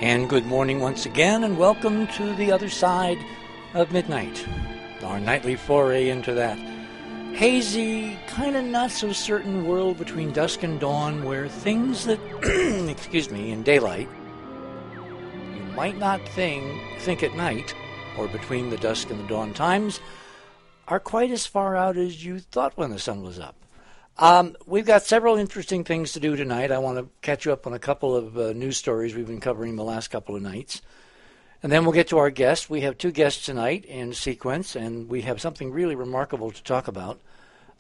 And good morning once again, and welcome to the other side of midnight, our nightly foray into that hazy, kind of not so certain world between dusk and dawn, where things that, in daylight, you might not think at night, or between the dusk and the dawn times, are quite as far out as you thought when the sun was up. We've got several interesting things to do tonight. I want to catch you up on a couple of news stories we've been covering the last couple of nights. And then we'll get to our guests. We have two guests tonight in sequence, and we have something really remarkable to talk about.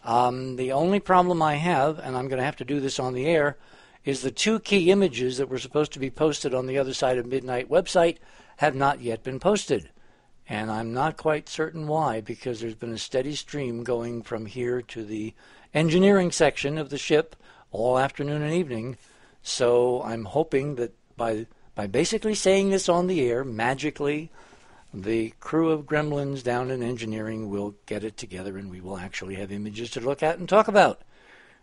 The only problem I have, and I'm going to have to do this on the air, is the two key images that were supposed to be posted on the Other Side of Midnight website have not yet been posted. And I'm not quite certain why, because there's been a steady stream going from here to the engineering section of the ship all afternoon and evening. So I'm hoping that by basically saying this on the air, magically, the crew of gremlins down in engineering will get it together and we will actually have images to look at and talk about.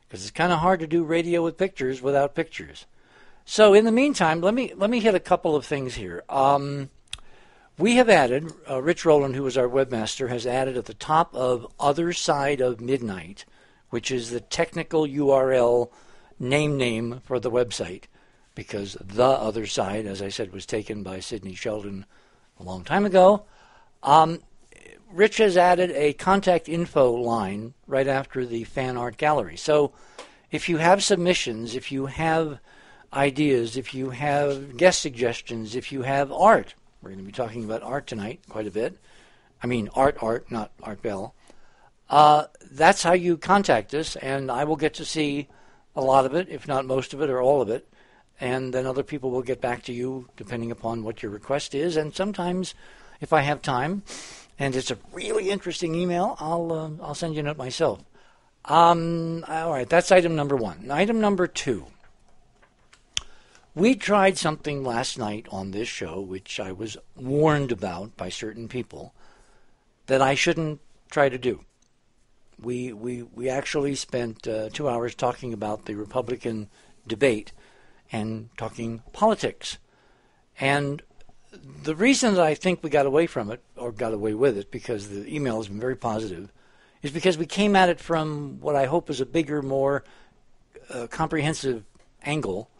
Because it's kind of hard to do radio with pictures without pictures. So in the meantime, let me hit a couple of things here. We have added, Rich Rowland, who is our webmaster, has added at the top of Other Side of Midnight, which is the technical URL name for the website, because The Other Side, as I said, was taken by Sidney Sheldon a long time ago. Rich has added a contact info line right after the fan art gallery. So if you have submissions, if you have ideas, if you have guest suggestions, if you have art, we're going to be talking about art tonight quite a bit. I mean art, not Art Bell. That's how you contact us, and I will get to see a lot of it, if not most of it or all of it, and then other people will get back to you depending upon what your request is. And sometimes, if I have time, and it's a really interesting email, I'll send you a note myself. All right, that's item number one. Item number two. We tried something last night on this show, which I was warned about by certain people, that I shouldn't try to do. We actually spent 2 hours talking about the Republican debate and talking politics. And the reason that I think we got away from it, or got away with it, because the email has been very positive, is because we came at it from what I hope is a bigger, more comprehensive angle,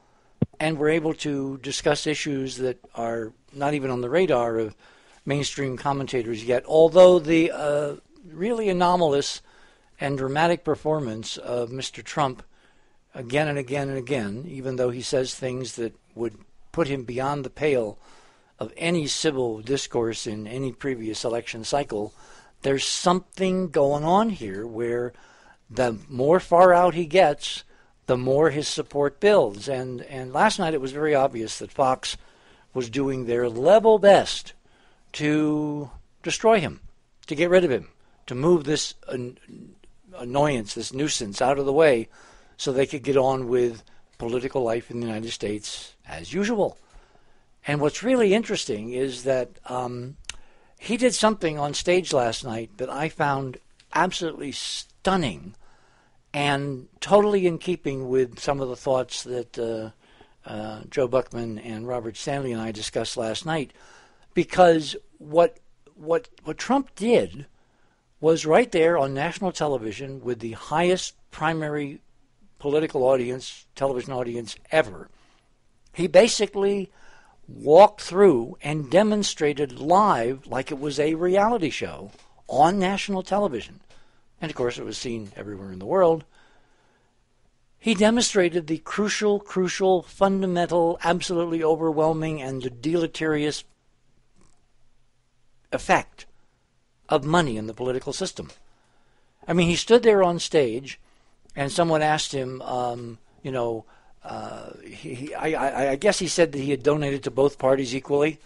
and we're able to discuss issues that are not even on the radar of mainstream commentators yet, although the really anomalous and dramatic performance of Mr. Trump again and again and again, even though he says things that would put him beyond the pale of any civil discourse in any previous election cycle, there's something going on here where the more far out he gets, the more his support builds. And last night it was very obvious that Fox was doing their level best to destroy him, to get rid of him, to move this annoyance, this nuisance out of the way so they could get on with political life in the United States as usual. And what's really interesting is that he did something on stage last night that I found absolutely stunning and totally in keeping with some of the thoughts that Joe Buckman and Robert Stanley and I discussed last night. Because what Trump did was right there on national television with the highest primary political audience, television audience ever. He basically walked through and demonstrated live like it was a reality show on national television. And, of course, it was seen everywhere in the world. He demonstrated the crucial, fundamental, absolutely overwhelming, and deleterious effect of money in the political system. I mean, he stood there on stage, and someone asked him, I guess he said that he had donated to both parties equally,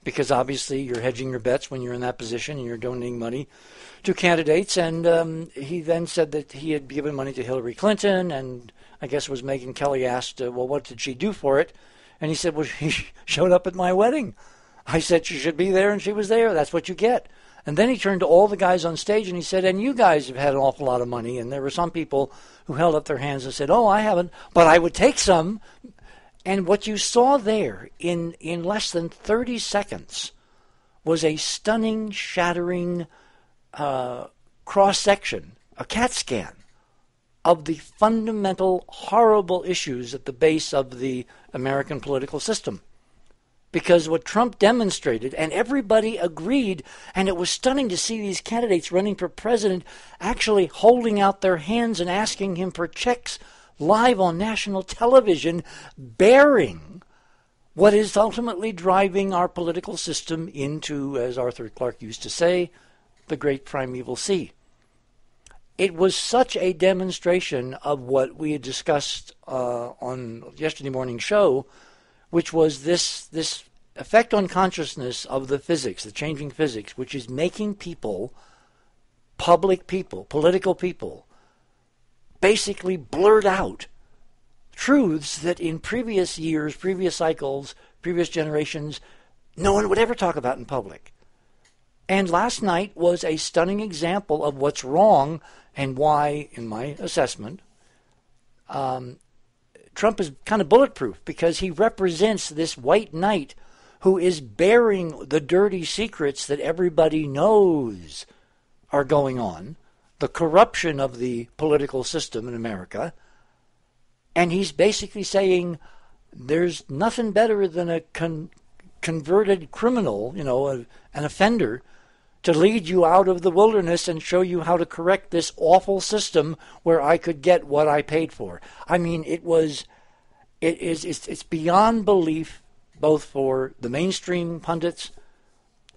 because obviously you're hedging your bets when you're in that position and you're donating money to candidates. And he then said that he had given money to Hillary Clinton, and I guess it was Megyn Kelly asked, well, what did she do for it? And he said, well, she showed up at my wedding. I said she should be there, and she was there. That's what you get. And then he turned to all the guys on stage and he said, and you guys have had an awful lot of money. And there were some people who held up their hands and said, oh, I haven't, but I would take some. And what you saw there in less than 30 seconds was a stunning, shattering cross-section, a CAT scan, of the fundamental, horrible issues at the base of the American political system. Because what Trump demonstrated, and everybody agreed, and it was stunning to see these candidates running for president actually holding out their hands and asking him for checks live on national television, bearing what is ultimately driving our political system into, as Arthur Clarke used to say, the great primeval sea. It was such a demonstration of what we had discussed on yesterday morning's show, which was this effect on consciousness of the physics, the changing physics, which is making people, public people, political people, basically blurt out truths that in previous years, previous cycles, previous generations, no one would ever talk about in public. And last night was a stunning example of what's wrong and why, in my assessment, Trump is kind of bulletproof, because he represents this white knight who is bearing the dirty secrets that everybody knows are going on, the corruption of the political system in America, and he's basically saying there's nothing better than a converted criminal, an offender, to lead you out of the wilderness and show you how to correct this awful system where I could get what I paid for. I mean, it's beyond belief, both for the mainstream pundits,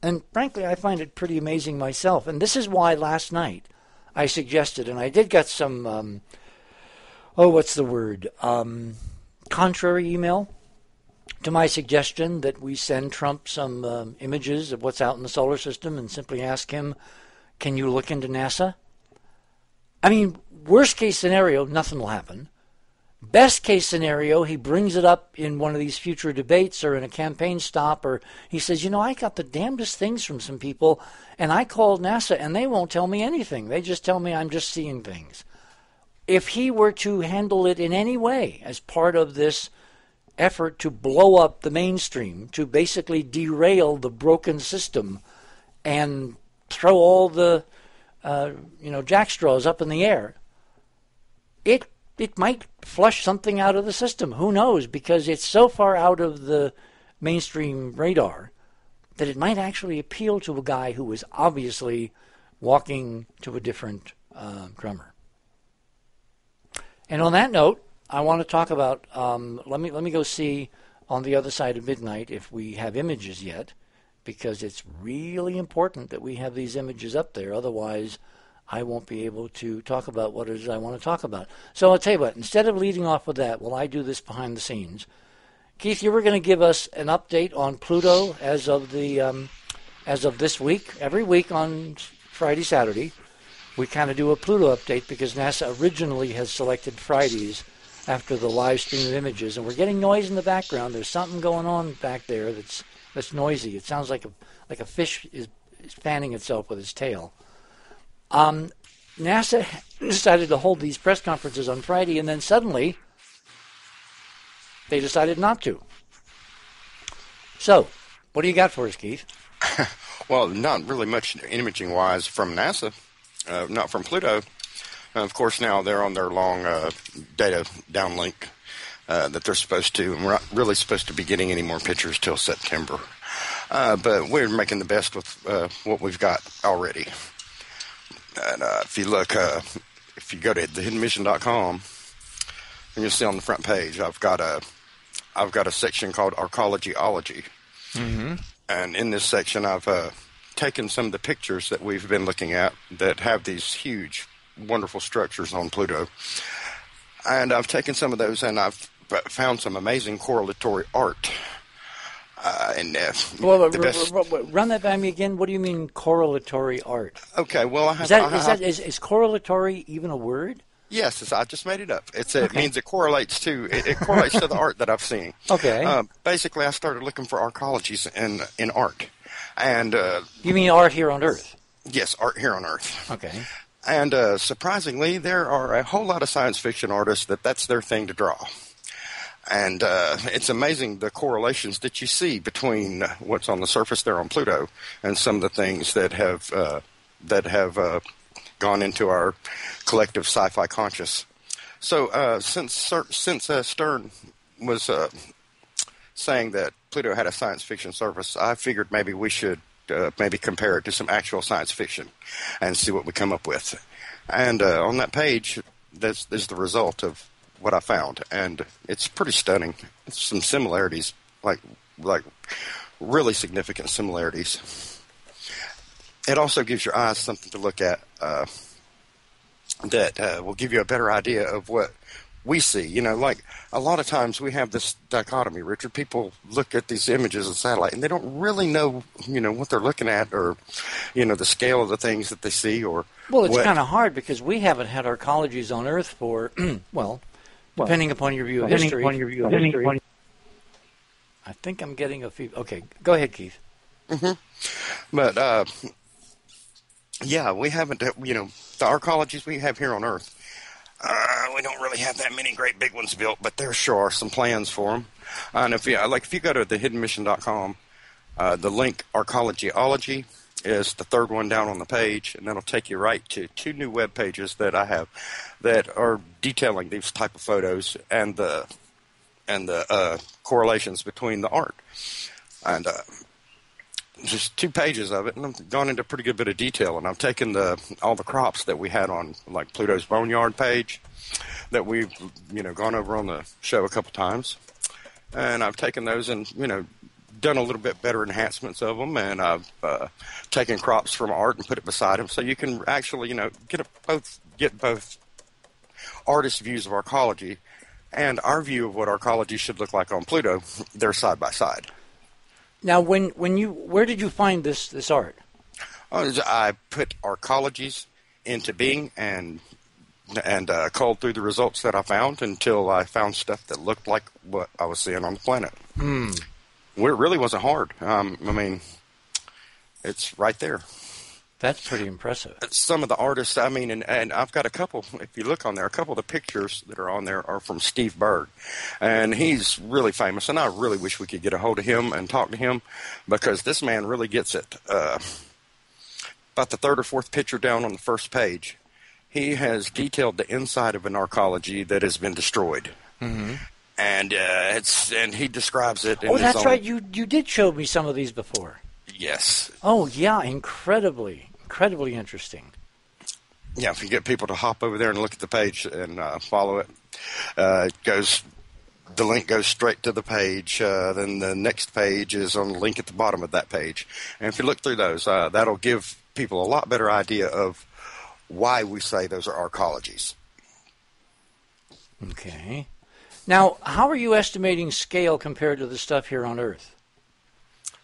and frankly, I find it pretty amazing myself. And this is why last night I suggested, and I did get some, contrary email to my suggestion that we send Trump some images of what's out in the solar system and simply ask him, can you look into NASA? I mean, worst case scenario, nothing will happen. Best case scenario, he brings it up in one of these future debates or in a campaign stop, or he says, I got the damnedest things from some people, and I called NASA, and they won't tell me anything. They just tell me I'm just seeing things. If he were to handle it in any way as part of this effort to blow up the mainstream, to basically derail the broken system and throw all the, jackstraws up in the air, it might flush something out of the system. Who knows? Because it's so far out of the mainstream radar that it might actually appeal to a guy who is obviously walking to a different drummer. And on that note, I want to talk about, let me go see on the other side of midnight if we have images yet, because it's really important that we have these images up there. Otherwise, I won't be able to talk about what it is I want to talk about. So I'll tell you what, instead of leading off with that, I do this behind the scenes. Keith, you were going to give us an update on Pluto as of this week. Every week on Friday, Saturday, we kind of do a Pluto update because NASA originally has selected Fridays after the live stream of images, and we're getting noise in the background. There's something going on back there that's noisy. It sounds like a fish is fanning itself with its tail. NASA decided to hold these press conferences on Friday, and then suddenly they decided not to. So, what do you got for us, Keith? Well, not really much imaging-wise from NASA, not from Pluto. Of course, now they're on their long data downlink that they're supposed to, and we're not really supposed to be getting any more pictures till September. But we're making the best with what we've got already. And if you look, if you go to thehiddenmission.com, and you'll see on the front page, I've got a section called Arcologyology. Mm-hmm. And in this section, I've taken some of the pictures that we've been looking at that have these huge, wonderful structures on Pluto. And I've taken some of those and I've found some amazing correlatory art. Run that by me again. What do you mean correlatory art? Okay, well, is correlatory even a word? Yes, I just made it up. It means it correlates to the art that I've seen. Okay. Basically, I started looking for arcologies in art, and you mean art here on Earth? Yes, art here on Earth. Okay. And surprisingly, there are a whole lot of science fiction artists that's their thing to draw. And it's amazing the correlations that you see between what's on the surface there on Pluto and some of the things that have gone into our collective sci-fi conscious. So since Stern was saying that Pluto had a science fiction surface, I figured maybe we should maybe compare it to some actual science fiction and see what we come up with. And on that page, there's the result of what I found, and it's pretty stunning. It's some similarities, like really significant similarities. It also gives your eyes something to look at that will give you a better idea of what we see. You know, like a lot of times we have this dichotomy, Richard. People look at these images of satellite and they don't really know, you know, what they're looking at, or, you know, the scale of the things that they see, or well, it's kind of hard because we haven't had arcologies on Earth for depending upon your view of history. I think I'm getting a few. Okay, go ahead, Keith. Mm-hmm. But yeah, we haven't. You know, the arcologies we have here on Earth. We don't really have that many great big ones built, but there sure are some plans for them. And if you go to thehiddenmission.com, the link Arcologyology is the third one down on the page, and that'll take you right to two new web pages that I have that are detailing these type of photos and the correlations between the art. And just 2 pages of it, and I've gone into a pretty good bit of detail, and I've taken all the crops that we had on like Pluto's Boneyard page that we've, you know, gone over on the show a couple times, and I've taken those and, you know, done a little bit better enhancements of them, and I've taken crops from art and put it beside them, so you can actually, you know, get both artists' views of arcology and our view of what arcology should look like on Pluto. They're side by side. Now, where did you find this art? I put arcologies into Bing and culled through the results that I found until I found stuff that looked like what I was seeing on the planet. Well, it really wasn't hard. I mean, it's right there. That's pretty impressive. Some of the artists, I mean, and I've got a couple, if you look on there, a couple of the pictures that are on there are from Steve Berg. And he's really famous, and I really wish we could get a hold of him and talk to him, because this man really gets it. About the third or fourth picture down on the first page, he has detailed the inside of an arcology that has been destroyed. Mm-hmm. And he describes it in his that's own... right. You did show me some of these before. Yes. Oh, yeah, incredibly interesting. Yeah, if you get people to hop over there and look at the page and follow it, the link goes straight to the page. Then the next page is on the link at the bottom of that page. And if you look through those, that'll give people a lot better idea of why we say those are arcologies. Okay. Now, how are you estimating scale compared to the stuff here on Earth?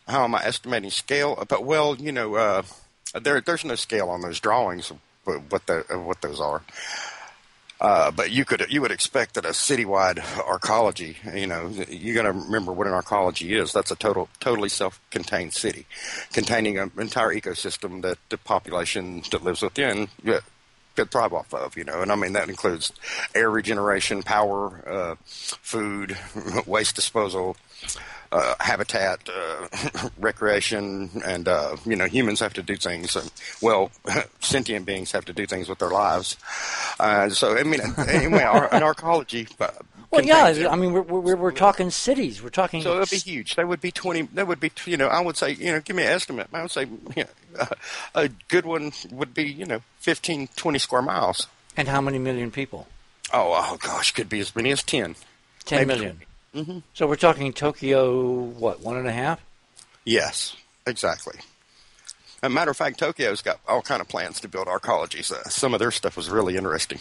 How am I estimating scale? But, well, you know, there's no scale on those drawings of what those are. But you would expect that a citywide arcology, you know, you got to remember what an arcology is. That's a totally self-contained city, containing an entire ecosystem that the population that lives within could thrive off of, you know. And I mean, that includes air regeneration, power, food, waste disposal, habitat, recreation, and, you know, humans have to do things. Sentient beings have to do things with their lives. So, I mean, anyway, an arcology. Well, yeah, I mean, we're talking cities. We're talking. So it would be huge. That would be 20. That would be, you know, I would say, you know, give me an estimate. I would say, you know, a good one would be, you know, 15, 20 square miles. And how many million people? Oh gosh, could be as many as 10. 10 million. Mm-hmm. So we're talking Tokyo, what, 1.5? Yes, exactly. As a matter of fact, Tokyo's got all kind of plans to build arcologies. Some of their stuff was really interesting.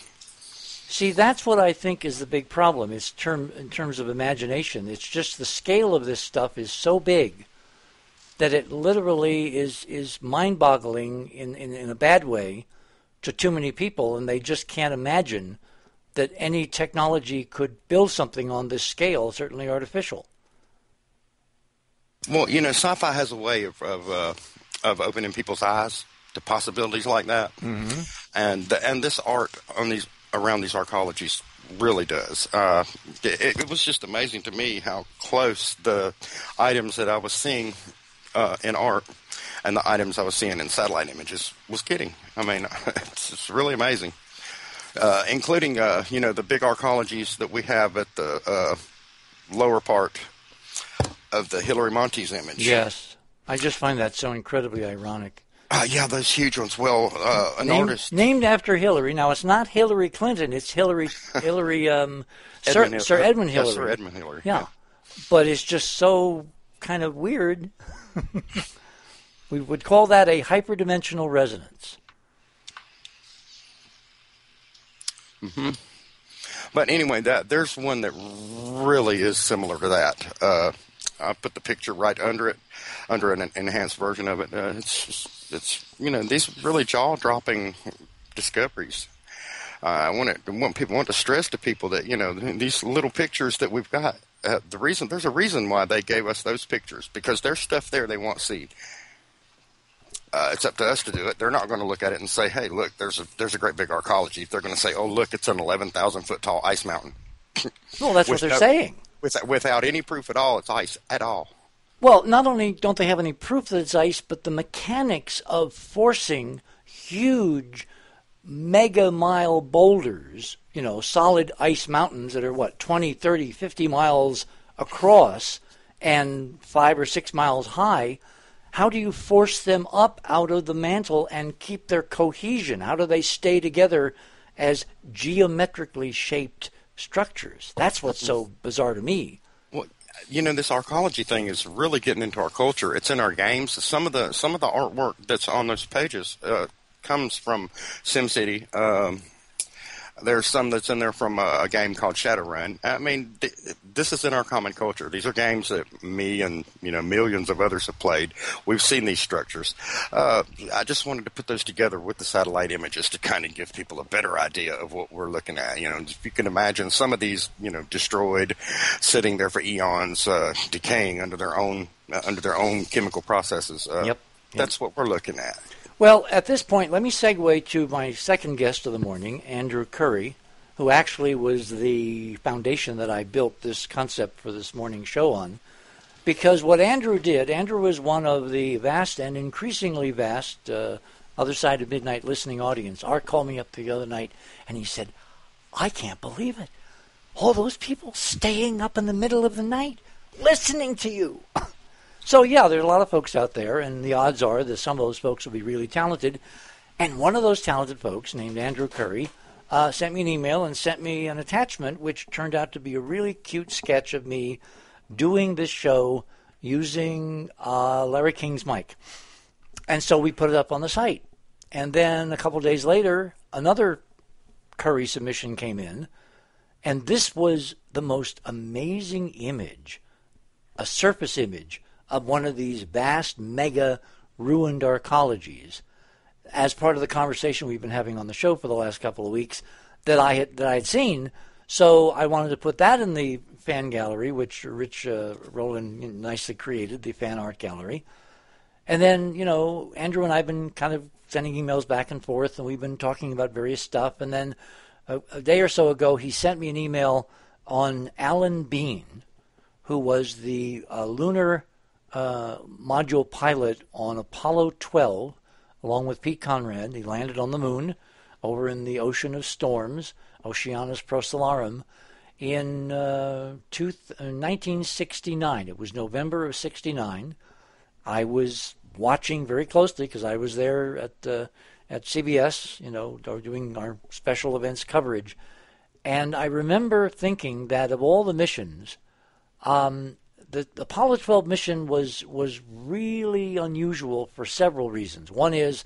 See, that's what I think is the big problem. It's in terms of imagination. It's just the scale of this stuff is so big that it literally is mind-boggling in a bad way to too many people, and they just can't imagine that any technology could build something on this scale, certainly artificial. Well, you know, sci-fi has a way of opening people's eyes to possibilities like that, and this art on around these arcologies really does. It was just amazing to me how close the items that I was seeing in art and the items I was seeing in satellite images was getting. I mean, it's really amazing, including the big arcologies that we have at the lower part of the Hilary Montes image. Yes, I just find that so incredibly ironic. Yeah, those huge ones. Well, artist named after Hillary. Now it's not Hillary Clinton; it's Hillary. Sir Edmund Hillary. Yes, Sir Edmund Hillary. Yeah, but it's just so kind of weird. We would call that a hyperdimensional resonance. Mm-hmm. But anyway, there's one that really is similar to that. I put the picture right under it, under an enhanced version of it. It's these really jaw-dropping discoveries. I want to stress to people that these little pictures that we've got. There's a reason why they gave us those pictures, because there's stuff there they won't see. It's up to us to do it. They're not going to look at it and say, "Hey, look, there's a great big arcology." They're going to say, "Oh, look, it's an 11,000 foot tall ice mountain." Well, that's what they're saying. Without any proof at all, it's ice at all. Well, not only don't they have any proof that it's ice, but the mechanics of forcing huge mega-mile boulders, solid ice mountains that are, 20, 30, 50 miles across and 5 or 6 miles high, how do you force them up out of the mantle and keep their cohesion? How do they stay together as geometrically shaped structures? That's what's so bizarre to me. Well, this arcology thing is really getting into our culture. It's in our games. Some of the artwork that's on those pages comes from SimCity. There's some that's in there from a game called Shadowrun. I mean, this is in our common culture. These are games that me and millions of others have played. We've seen these structures. I just wanted to put those together with the satellite images to kind of give people a better idea of what we're looking at. If you can imagine some of these, destroyed, sitting there for eons, decaying under their own chemical processes. Yep. That's what we're looking at. Well, at this point, let me segue to my second guest of the morning, Andrew Curry, who actually was the foundation that I built this concept for this morning show on. Because what Andrew was one of the vast and increasingly vast Other Side of Midnight listening audience. Art called me up the other night, and he said, "I can't believe it. All those people staying up in the middle of the night listening to you." So, yeah, there's a lot of folks out there, and the odds are that some of those folks will be really talented. And one of those talented folks, named Andrew Curry, sent me an email and sent me an attachment, which turned out to be a really cute sketch of me doing this show using Larry King's mic. And so we put it up on the site. And then a couple of days later, another Curry submission came in, and this was the most amazing image, a surface image, of one of these vast, mega, ruined arcologies, as part of the conversation we've been having on the show for the last couple of weeks that I had seen. So I wanted to put that in the fan gallery, which Rich Rowland nicely created, the fan art gallery. And then, Andrew and I have been kind of sending emails back and forth, and we've been talking about various stuff. And then a day or so ago, he sent me an email on Alan Bean, who was the lunar module pilot on Apollo 12, along with Pete Conrad. He landed on the moon over in the Ocean of Storms, Oceanus Procellarum, in 1969. It was November of 69. I was watching very closely because I was there at CBS, doing our special events coverage. And I remember thinking that of all the missions, the Apollo 12 mission was really unusual for several reasons. One is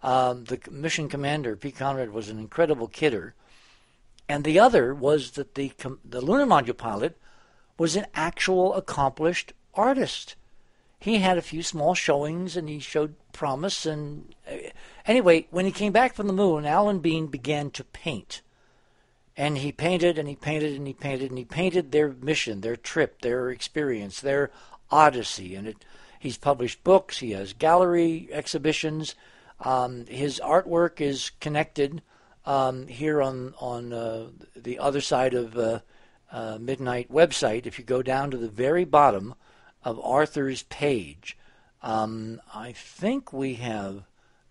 the mission commander, Pete Conrad, was an incredible kidder. And the other was that the lunar module pilot was an actual accomplished artist. He had a few small showings, and he showed promise. And anyway, when he came back from the moon, Alan Bean began to paint. And he painted, and he painted, and he painted, and he painted their mission, their trip, their experience, their odyssey. And he's published books. He has gallery exhibitions. His artwork is connected here on the other side of Midnight website, if you go down to the very bottom of Arthur's page, I think we have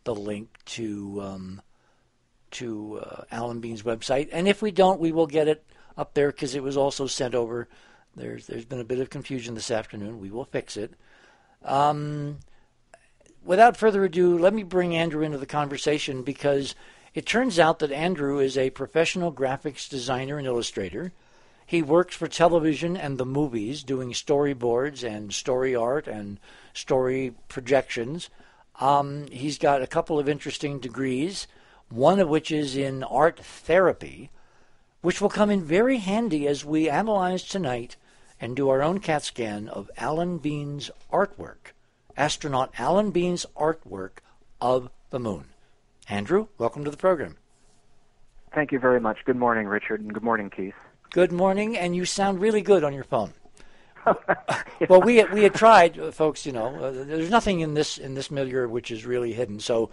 the link to Alan Bean's website. And if we don't, we will get it up there because it was also sent over. There's been a bit of confusion this afternoon. We will fix it. Without further ado, let me bring Andrew into the conversation because it turns out that Andrew is a professional graphics designer and illustrator. He works for television and the movies, doing storyboards and story art and story projections. He's got a couple of interesting degrees, one of which is in art therapy, which will come in very handy as we analyze tonight and do our own CAT scan of Alan Bean's artwork, astronaut Alan Bean's artwork of the moon. Andrew, welcome to the program. Thank you very much. Good morning, Richard, and good morning, Keith. Good morning, and you sound really good on your phone. Well, we had tried, folks. There's nothing in this milieu which is really hidden. So,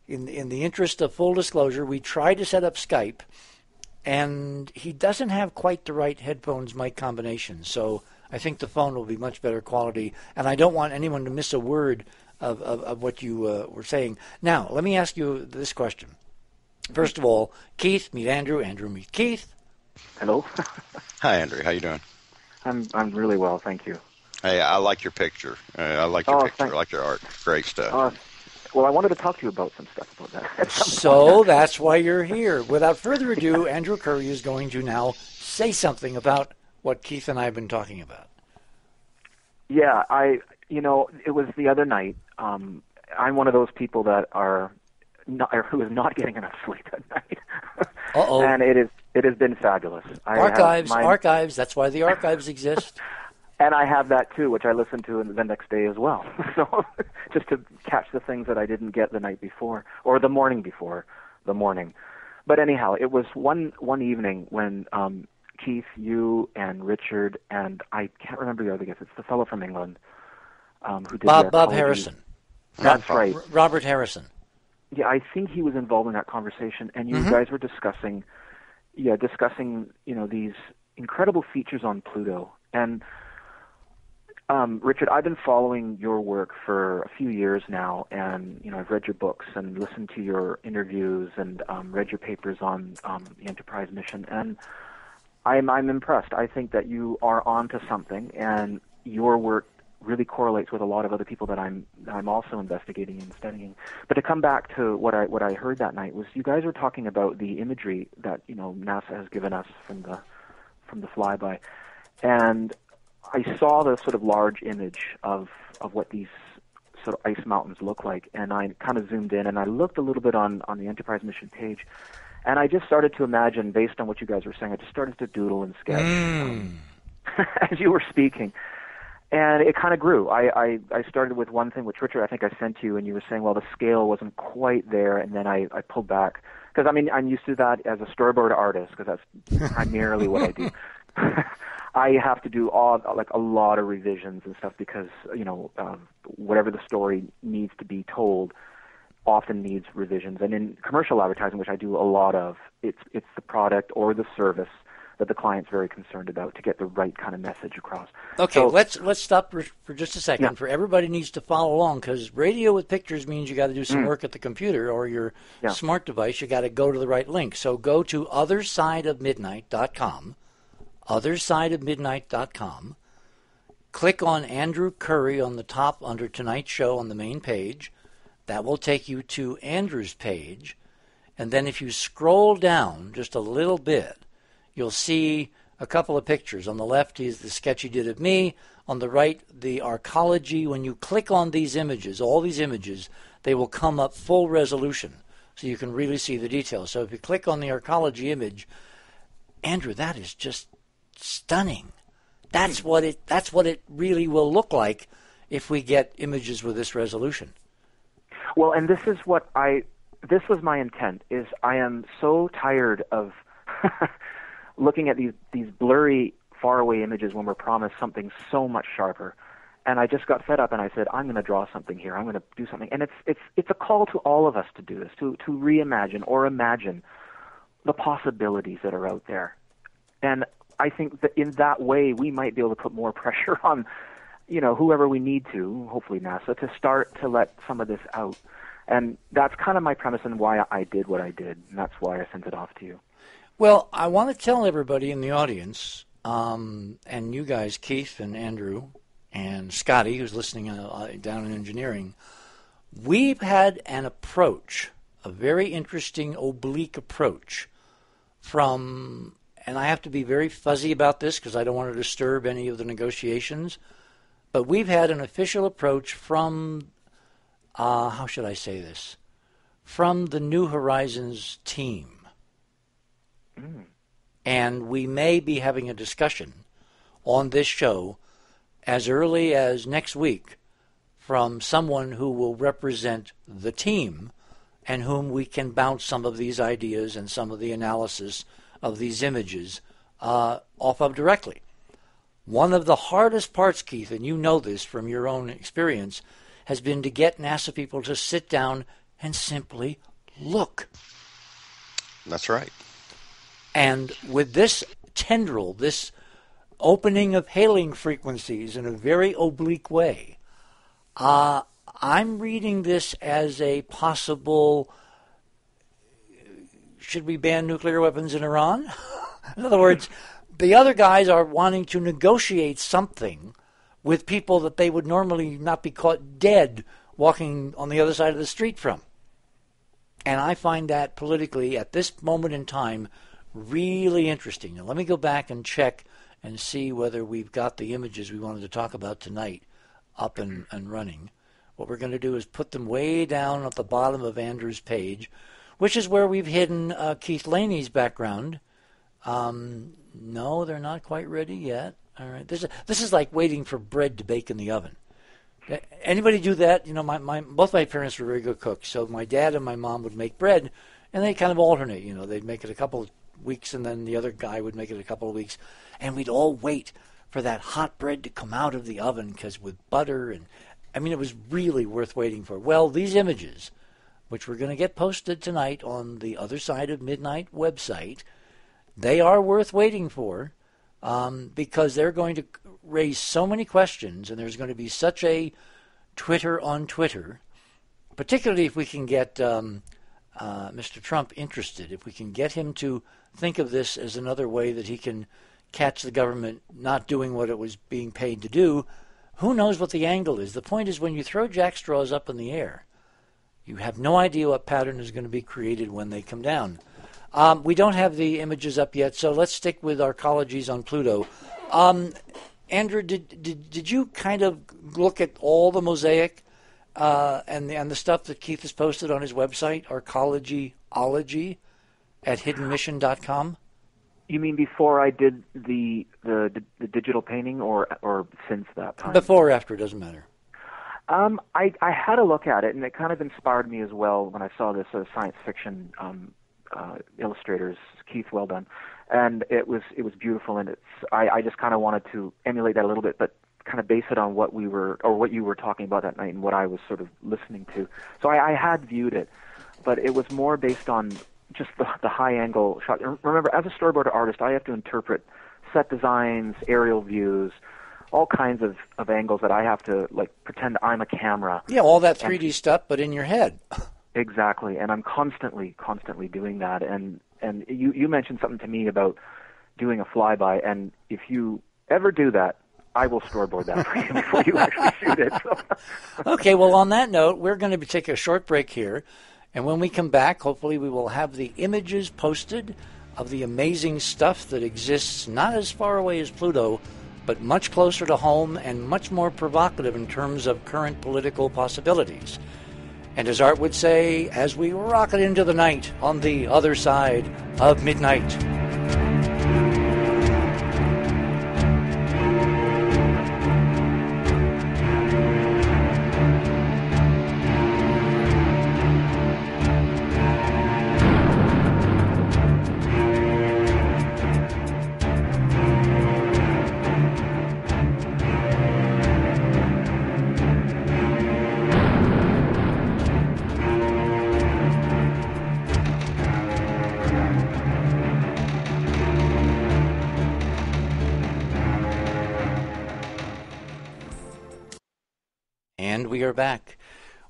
in the interest of full disclosure, we tried to set up Skype, and he doesn't have quite the right headphones mic combination. So, I think the phone will be much better quality, and I don't want anyone to miss a word of what you were saying. Now, let me ask you this question. First of all, Keith, meet Andrew. Andrew, meet Keith. Hello. Hi, Andrew. How you doing? I'm really well, thank you. Hey, I like your picture. I like your picture. I like your art. Great stuff. Well, I wanted to talk to you about some stuff about that. So that's why you're here. Without further ado, Andrew Curry is going to now say something about what Keith and I have been talking about. Yeah, it was the other night. I'm one of those people that who is not getting enough sleep at night. Uh-oh. And it has been fabulous. Archives. That's why the archives exist. And I have that too, which I listen to the next day as well. So just to catch the things that I didn't get the night before or the morning before the morning. But anyhow, it was one evening when Keith, you, and Richard, and I can't remember the other guest. It's the fellow from England who did Bob Harrison. That's right. Robert Harrison. Yeah, I think he was involved in that conversation, and you guys were discussing these incredible features on Pluto. And Richard, I've been following your work for a few years now, and I've read your books and listened to your interviews and read your papers on the Enterprise mission, and I'm impressed. I think that you are onto something, and your work really correlates with a lot of other people that I'm also investigating and studying. But to come back to what I heard that night was you guys were talking about the imagery that NASA has given us from the flyby, and I saw the sort of large image of what these sort of ice mountains look like, and I kind of zoomed in and I looked a little bit on the Enterprise mission page, and I just started to imagine, based on what you guys were saying, I just started to doodle and sketch as you were speaking. And it kind of grew. I started with one thing, which, Richard, I think I sent to you, and you were saying, well, the scale wasn't quite there, and then I pulled back. Because, I'm used to that as a storyboard artist, because that's primarily what I do. I have to do a lot of revisions and stuff because, whatever the story needs to be told often needs revisions. And in commercial advertising, which I do a lot of, it's the product or the service that the client's very concerned about to get the right kind of message across. Okay, so, let's stop for just a second. Yeah. For everybody needs to follow along, because radio with pictures means you got to do some work at the computer or your smart device. You got to go to the right link. So go to othersideofmidnight.com, othersideofmidnight.com. Click on Andrew Curry on the top under Tonight's Show on the main page. That will take you to Andrew's page. And then if you scroll down just a little bit, you'll see a couple of pictures. On the left is the sketch he did of me. On the right, the arcology. When you click on these images, all these images, they will come up full resolution, so you can really see the details. So if you click on the arcology image, Andrew, that is just stunning. That's what it really will look like if we get images with this resolution. Well, and this was my intent, is I am so tired of looking at these blurry, faraway images when we're promised something so much sharper. And I just got fed up, and I said, I'm going to draw something here. I'm going to do something. And it's a call to all of us to do this, to reimagine or imagine the possibilities that are out there. And I think that in that way we might be able to put more pressure on, whoever we need to, hopefully NASA, to start to let some of this out. And that's kind of my premise and why I did what I did, and that's why I sent it off to you. Well, I want to tell everybody in the audience, and you guys, Keith and Andrew and Scotty, who's listening down in engineering, we've had an approach, a very interesting oblique approach from, and I have to be very fuzzy about this because I don't want to disturb any of the negotiations, but we've had an official approach from, how should I say this, from the New Horizons team. And we may be having a discussion on this show as early as next week from someone who will represent the team and whom we can bounce some of these ideas and some of the analysis of these images off of directly. One of the hardest parts, Keith, and you know this from your own experience, has been to get NASA people to sit down and simply look. That's right. And with this tendril, this opening of hailing frequencies in a very oblique way, I'm reading this as a possible, should we ban nuclear weapons in Iran? In other words, the other guys are wanting to negotiate something with people that they would normally not be caught dead walking on the other side of the street from. And I find that politically, at this moment in time, really interesting. Now, let me go back and check and see whether we've got the images we wanted to talk about tonight up and running. What we're going to do is put them way down at the bottom of Andrew's page, which is where we've hidden Keith Laney's background. No, they're not quite ready yet. All right, this is like waiting for bread to bake in the oven. Anybody do that? Both my parents were very good cooks, so my dad and my mom would make bread, and they kind of alternate. They'd make it a couple of weeks, and then the other guy would make it a couple of weeks, and we'd all wait for that hot bread to come out of the oven, because with butter, and it was really worth waiting for. Well, these images, which we're going to get posted tonight on the Other Side of Midnight website, they are worth waiting for, because they're going to raise so many questions, and there's going to be such a Twitter on Twitter, particularly if we can get Mr. Trump interested, if we can get him to think of this as another way that he can catch the government not doing what it was being paid to do. Who knows what the angle is? The point is, when you throw jackstraws up in the air, you have no idea what pattern is going to be created when they come down. We don't have the images up yet, so let's stick with arcologies on Pluto. Andrew, did you kind of look at all the mosaic and the stuff that Keith has posted on his website, Arcologyology at hiddenmission.com? You mean before I did the digital painting, or since that time? Before or after, doesn't matter. I had a look at it, and it kind of inspired me as well when I saw this science fiction illustrators. Keith, well done. And it was beautiful, and I just kind of wanted to emulate that a little bit, but kind of base it on what you were talking about that night and what I was sort of listening to. So I had viewed it, but it was more based on just the high angle shot. Remember, as a storyboard artist, I have to interpret set designs, aerial views, all kinds of angles that I have to pretend I'm a camera. Yeah, all that 3D stuff, but in your head. Exactly, and I'm constantly doing that. And you mentioned something to me about doing a flyby, and if you ever do that, I will storyboard that for you before you actually shoot it. So. Okay, well, on that note, we're going to take a short break here, and when we come back, hopefully we will have the images posted of the amazing stuff that exists not as far away as Pluto, but much closer to home and much more provocative in terms of current political possibilities. And as Art would say, as we rocket into the night on the other side of midnight. we are back.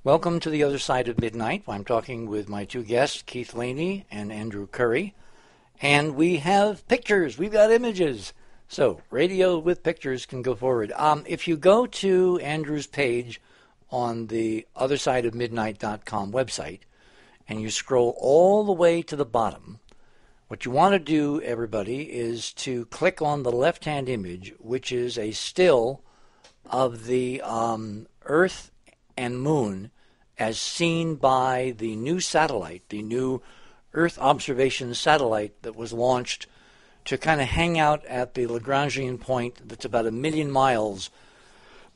Welcome to the other side of midnight. I'm talking with my two guests, Keith Laney and Andrew Curry. And we have pictures. We've got images. So radio with pictures can go forward. If you go to Andrew's page on the othersideofmidnight.com website and you scroll all the way to the bottom, what you want to do, everybody, is to click on the left-hand image, which is a still of the Earth and Moon as seen by the new satellite, the new Earth observation satellite that was launched to kind of hang out at the Lagrangian point that's about 1 million miles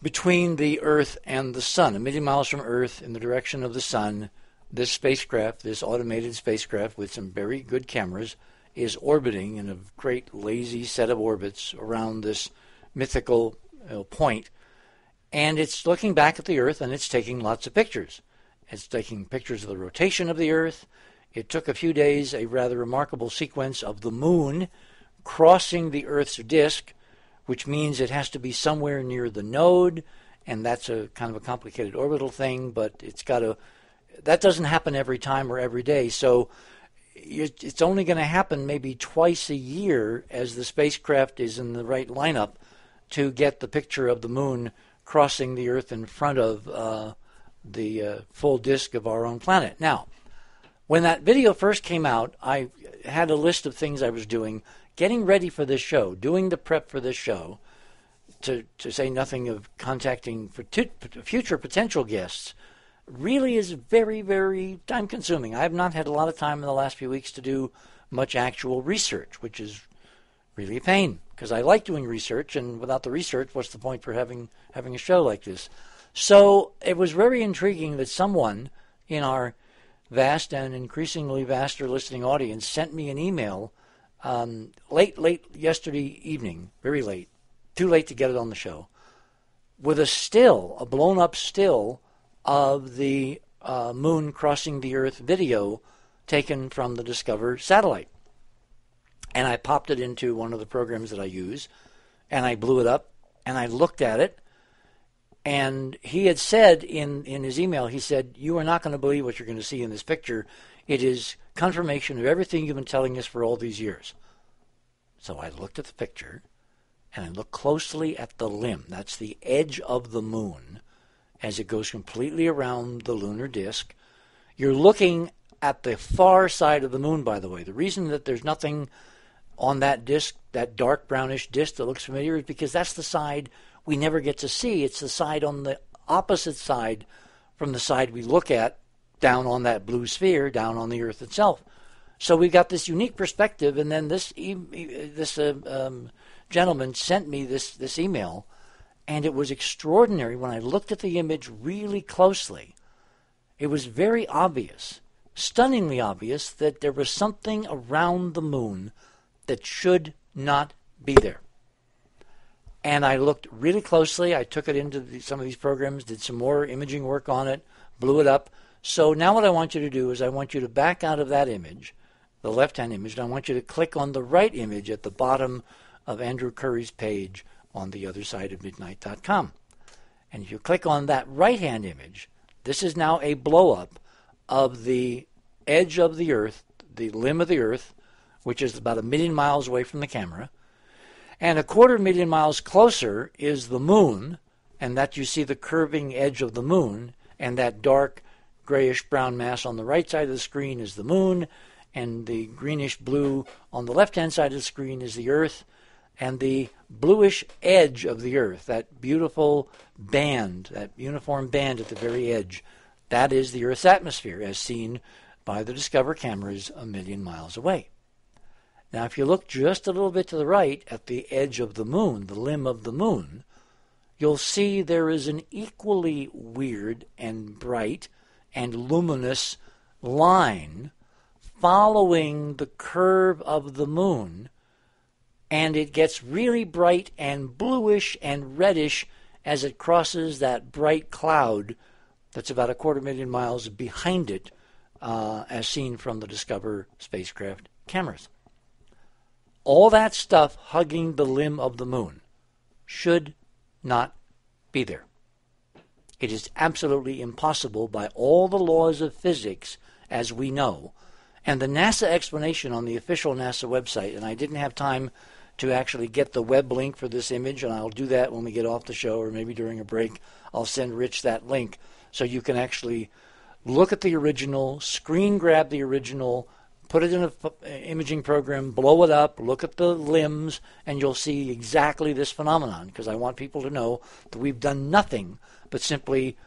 between the Earth and the Sun. 1 million miles from Earth in the direction of the Sun. This spacecraft, this automated spacecraft with some very good cameras, is orbiting in a great lazy set of orbits around this mythical point. And it's looking back at the Earth and it's taking lots of pictures. It's taking pictures of the rotation of the Earth. It took a few days, a rather remarkable sequence of the Moon crossing the Earth's disk, which means it has to be somewhere near the node, and that's a kind of a complicated orbital thing, but that doesn't happen every time or every day, so it's only going to happen maybe twice a year as the spacecraft is in the right lineup to get the picture of the Moon crossing the Earth in front of the full disk of our own planet. Now, when that video first came out, I had a list of things I was doing, getting ready for this show, doing the prep for this show, to say nothing of contacting for future potential guests, really is very, very time-consuming. I have not had a lot of time in the last few weeks to do much actual research, which is really a pain, because I like doing research, and without the research, what's the point for having a show like this? So it was very intriguing that someone in our vast and increasingly vaster listening audience sent me an email late yesterday evening, very late, too late to get it on the show, with a blown-up still of the Moon crossing the Earth video taken from the Discover satellite. And I popped it into one of the programs that I use, and I blew it up, and I looked at it, and he had said in his email, he said, "You are not going to believe what you're going to see in this picture. It is confirmation of everything you've been telling us for all these years." So I looked at the picture, and I looked closely at the limb. That's the edge of the Moon as it goes completely around the lunar disk. You're looking at the far side of the Moon, by the way. The reason that there's nothing on that disk, that dark brownish disk that looks familiar, is because that's the side we never get to see. It's the side on the opposite side from the side we look at, down on that blue sphere, down on the Earth itself. So we got this unique perspective, and then this gentleman sent me this email, and it was extraordinary. When I looked at the image really closely, it was very obvious, stunningly obvious, that there was something around the Moon that should not be there. And I looked really closely. I took it into some of these programs, did some more imaging work on it, blew it up. So now what I want you to do is I want you to back out of that image, the left-hand image, and I want you to click on the right image at the bottom of Andrew Curry's page on theothersideofmidnight.com. And if you click on that right-hand image, this is now a blow-up of the edge of the Earth, the limb of the Earth, which is about 1 million miles away from the camera. And 250,000 miles closer is the Moon, and that you see the curving edge of the Moon, and that dark grayish-brown mass on the right side of the screen is the Moon, and the greenish-blue on the left-hand side of the screen is the Earth, and the bluish edge of the Earth, that beautiful band, that uniform band at the very edge, that is the Earth's atmosphere, as seen by the Discover cameras 1 million miles away. Now, if you look just a little bit to the right at the edge of the Moon, the limb of the Moon, you'll see there is an equally weird and bright and luminous line following the curve of the Moon, and it gets really bright and bluish and reddish as it crosses that bright cloud that's about 250,000 miles behind it, as seen from the Discover spacecraft cameras. All that stuff hugging the limb of the Moon should not be there. It is absolutely impossible by all the laws of physics as we know. And the NASA explanation on the official NASA website, and I didn't have time to actually get the web link for this image, and I'll do that when we get off the show or maybe during a break. I'll send Rich that link so you can actually look at the original, screen grab the original, put it in an imaging program, blow it up, look at the limbs, and you'll see exactly this phenomenon, because I want people to know that we've done nothing but simply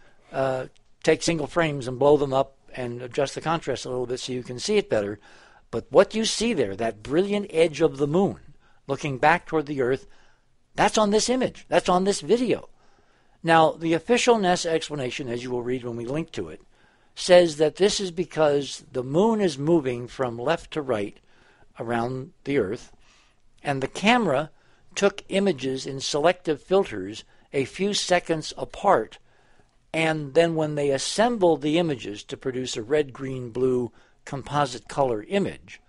take single frames and blow them up and adjust the contrast a little bit so you can see it better. But what you see there, that brilliant edge of the moon looking back toward the Earth, that's on this image. That's on this video. Now, the official NASA explanation, as you will read when we link to it, says that this is because the moon is moving from left to right around the Earth, and the camera took images in selective filters a few seconds apart, and then when they assembled the images to produce a red, green, blue composite color image,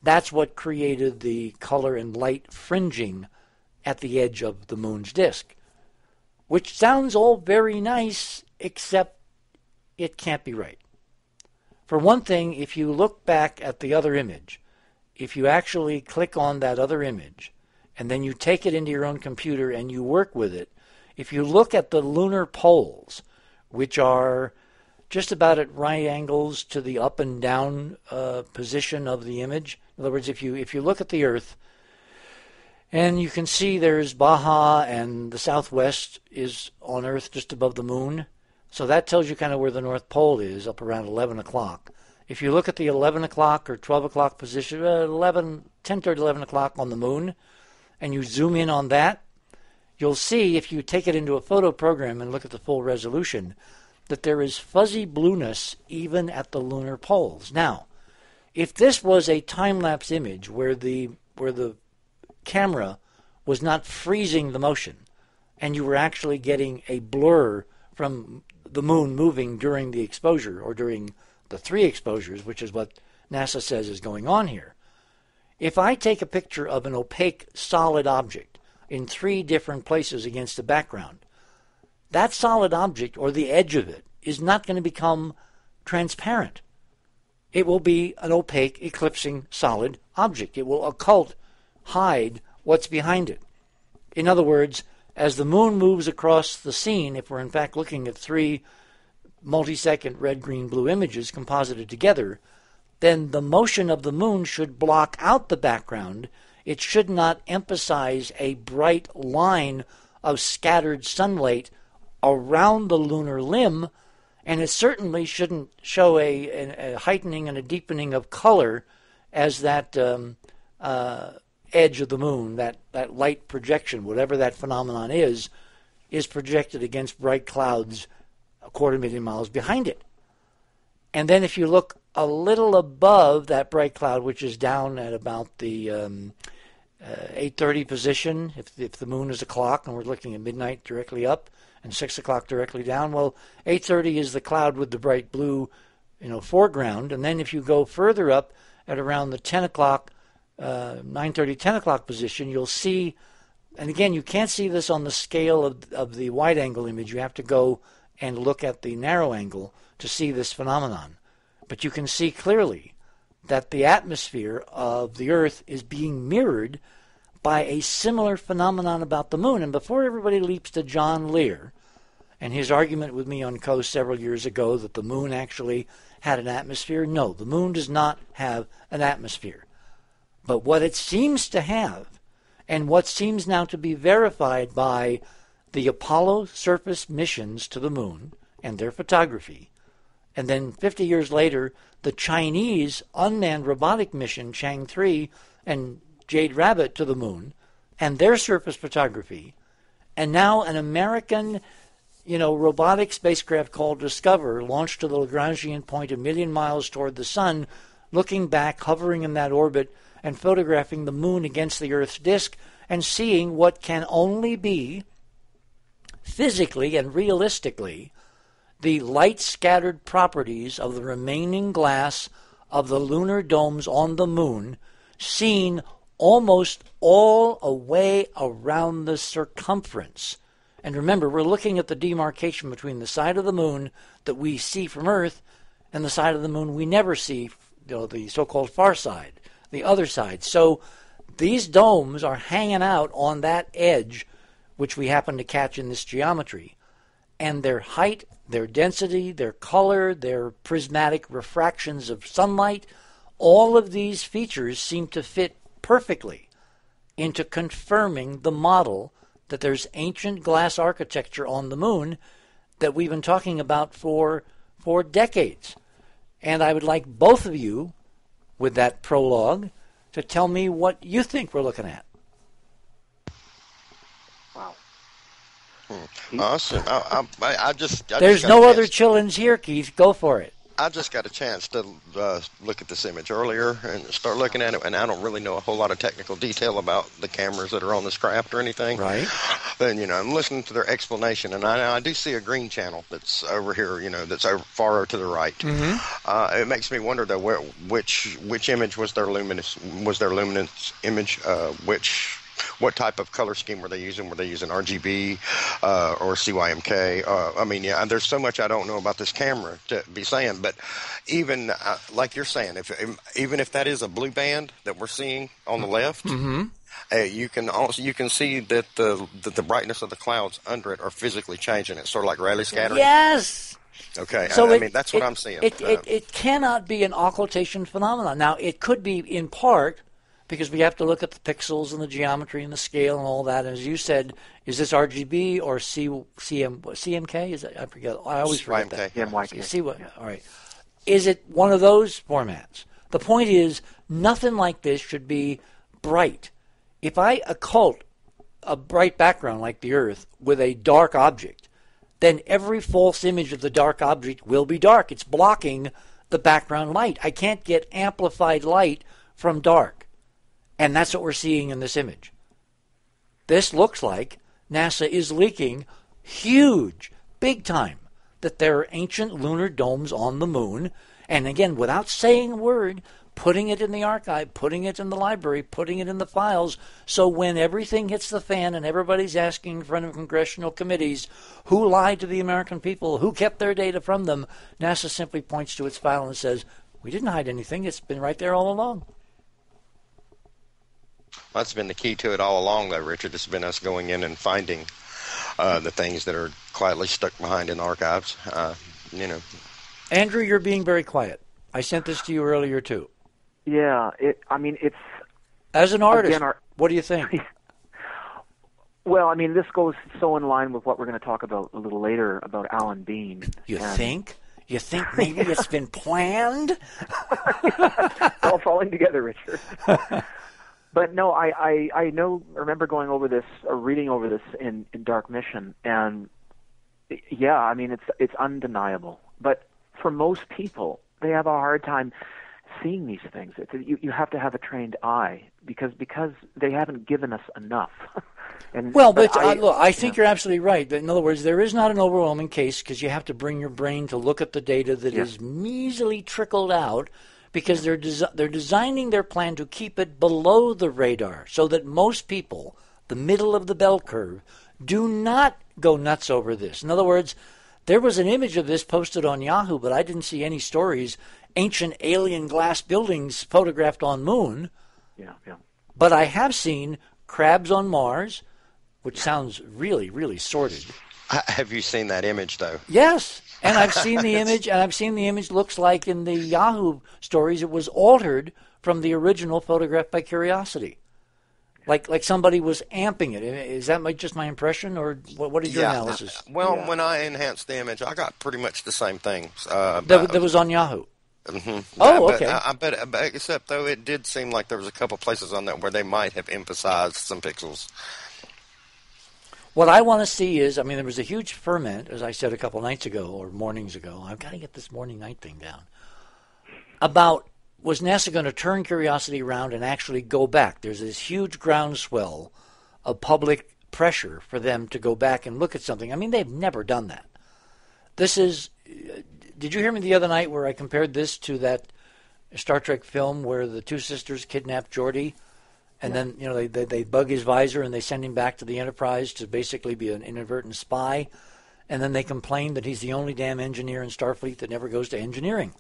that's what created the color and light fringing at the edge of the moon's disk, which sounds all very nice, except it can't be right. For one thing, if you look back at the other image, if you actually click on that other image, and then you take it into your own computer and you work with it, if you look at the lunar poles, which are just about at right angles to the up and down position of the image. In other words, if you look at the Earth, and you can see there's Baja and the southwest is on Earth just above the moon. So that tells you kind of where the North Pole is, up around 11 o'clock. If you look at the 11 o'clock or 12 o'clock position, 10:30, 11 o'clock on the moon, and you zoom in on that, you'll see, if you take it into a photo program and look at the full resolution, that there is fuzzy blueness even at the lunar poles. Now, if this was a time-lapse image where the camera was not freezing the motion, and you were actually getting a blur from the moon moving during the exposure, or during the 3 exposures, which is what NASA says is going on here. If I take a picture of an opaque solid object in 3 different places against a background, that solid object, or the edge of it, is not going to become transparent. It will be an opaque, eclipsing solid object. It will hide what's behind it. In other words, as the moon moves across the scene, if we're in fact looking at 3 multi-second red, green, blue images composited together, then the motion of the moon should block out the background. It should not emphasize a bright line of scattered sunlight around the lunar limb, and it certainly shouldn't show a heightening and a deepening of color as that edge of the moon, that light projection, whatever that phenomenon is projected against bright clouds a 250,000 miles behind it. And then if you look a little above that bright cloud, which is down at about the 8:30 position, if the moon is a clock and we're looking at midnight directly up and 6 o'clock directly down, well, 8:30 is the cloud with the bright blue, foreground. And then if you go further up at around the 10 o'clock, 9:30, 10 o'clock position, you'll see, and again, you can't see this on the scale of the wide angle image. You have to go and look at the narrow angle to see this phenomenon. But you can see clearly that the atmosphere of the Earth is being mirrored by a similar phenomenon about the moon. And before everybody leaps to John Lear and his argument with me on Coast several years ago that the moon actually had an atmosphere, no, the moon does not have an atmosphere. But what it seems to have, and what seems now to be verified by the Apollo surface missions to the moon and their photography, and then 50 years later, the Chinese unmanned robotic mission Chang 3 and Jade Rabbit to the moon and their surface photography, and now an American, robotic spacecraft called Discover launched to the Lagrangian point 1 million miles toward the sun, looking back, hovering in that orbit, and photographing the moon against the Earth's disk and seeing what can only be physically and realistically the light-scattered properties of the remaining glass of the lunar domes on the moon, seen almost all a way around the circumference. And remember, we're looking at the demarcation between the side of the moon that we see from Earth and the side of the moon we never see, the so-called far side, the other side. So these domes are hanging out on that edge, which we happen to catch in this geometry. And their height, their density, their color, their prismatic refractions of sunlight, all of these features seem to fit perfectly into confirming the model that there's ancient glass architecture on the moon that we've been talking about for decades. And I would like both of you, with that prologue, to tell me what you think we're looking at. Wow. Awesome. I just There's got no a other chance- chillins here, Keith. Go for it. I just got a chance to look at this image earlier and start looking at it, and I don't really know a whole lot of technical detail about the cameras that are on this craft or anything. Right. But, I'm listening to their explanation, and I do see a green channel that's over here, that's over far to the right. Mm-hmm. It makes me wonder, though, which image was their luminous image, what type of color scheme were they using? Were they using RGB or CYMK? There's so much I don't know about this camera to be saying. But even like you're saying, even if that is a blue band that we're seeing on the left, you can see that the brightness of the clouds under it are physically changing. It's sort of like Rayleigh scattering. Yes. Okay. So that's what I'm seeing. It cannot be an occultation phenomenon. Now, it could be in part because we have to look at the pixels and the geometry and the scale and all that. And as you said, is this RGB or CMK? Is it? I forget. I always forget that. CMYK. All right. Is it one of those formats? The point is, nothing like this should be bright. If I occult a bright background like the Earth with a dark object, then every false image of the dark object will be dark. It's blocking the background light. I can't get amplified light from dark. And that's what we're seeing in this image. This looks like NASA is leaking huge, big time, that there are ancient lunar domes on the moon. And again, without saying a word, putting it in the archive, putting it in the library, putting it in the files. So when everything hits the fan and everybody's asking in front of congressional committees who lied to the American people, who kept their data from them, NASA simply points to its file and says, we didn't hide anything. It's been right there all along. That's been the key to it all along, though, Richard. It's been us going in and finding the things that are quietly stuck behind in the archives. Andrew, you're being very quiet. I sent this to you earlier, too. Yeah, it's... As an artist, what do you think? Well, this goes so in line with what we're going to talk about a little later about Alan Bean. You think? You think maybe it's been planned? It's all falling together, Richard. But no, I remember going over this or reading over this in Dark Mission, and yeah, it's undeniable. But for most people, they have a hard time seeing these things. You have to have a trained eye because they haven't given us enough. I think you're absolutely right. In other words, there is not an overwhelming case because you have to bring your brain to look at the data that is measly trickled out. Because they're designing their plan to keep it below the radar so that most people, the middle of the bell curve, do not go nuts over this. In other words, there was an image of this posted on Yahoo, but I didn't see any stories. Ancient alien glass buildings photographed on moon. Yeah. But I have seen crabs on Mars, which sounds really, really sordid. Have you seen that image, though? Yes. And I've seen the image, and I've seen the image looks like in the Yahoo stories it was altered from the original photographed by Curiosity. Like somebody was amping it. Is that just my impression, or what is your analysis? When I enhanced the image, I got pretty much the same thing. That was on Yahoo. Mm-hmm. Okay. Except, though, it did seem like there was a couple places on that where they might have emphasized some pixels. What I want to see is, there was a huge ferment, as I said a couple nights ago or mornings ago. I've got to get this morning-night thing down. About, was NASA going to turn Curiosity around and actually go back? There's this huge groundswell of public pressure for them to go back and look at something. They've never done that. This is, did you hear me the other night where I compared this to that Star Trek film where the two sisters kidnapped Geordi And then, they bug his visor and they send him back to the Enterprise to basically be an inadvertent spy. And then they complain that he's the only damn engineer in Starfleet that never goes to engineering.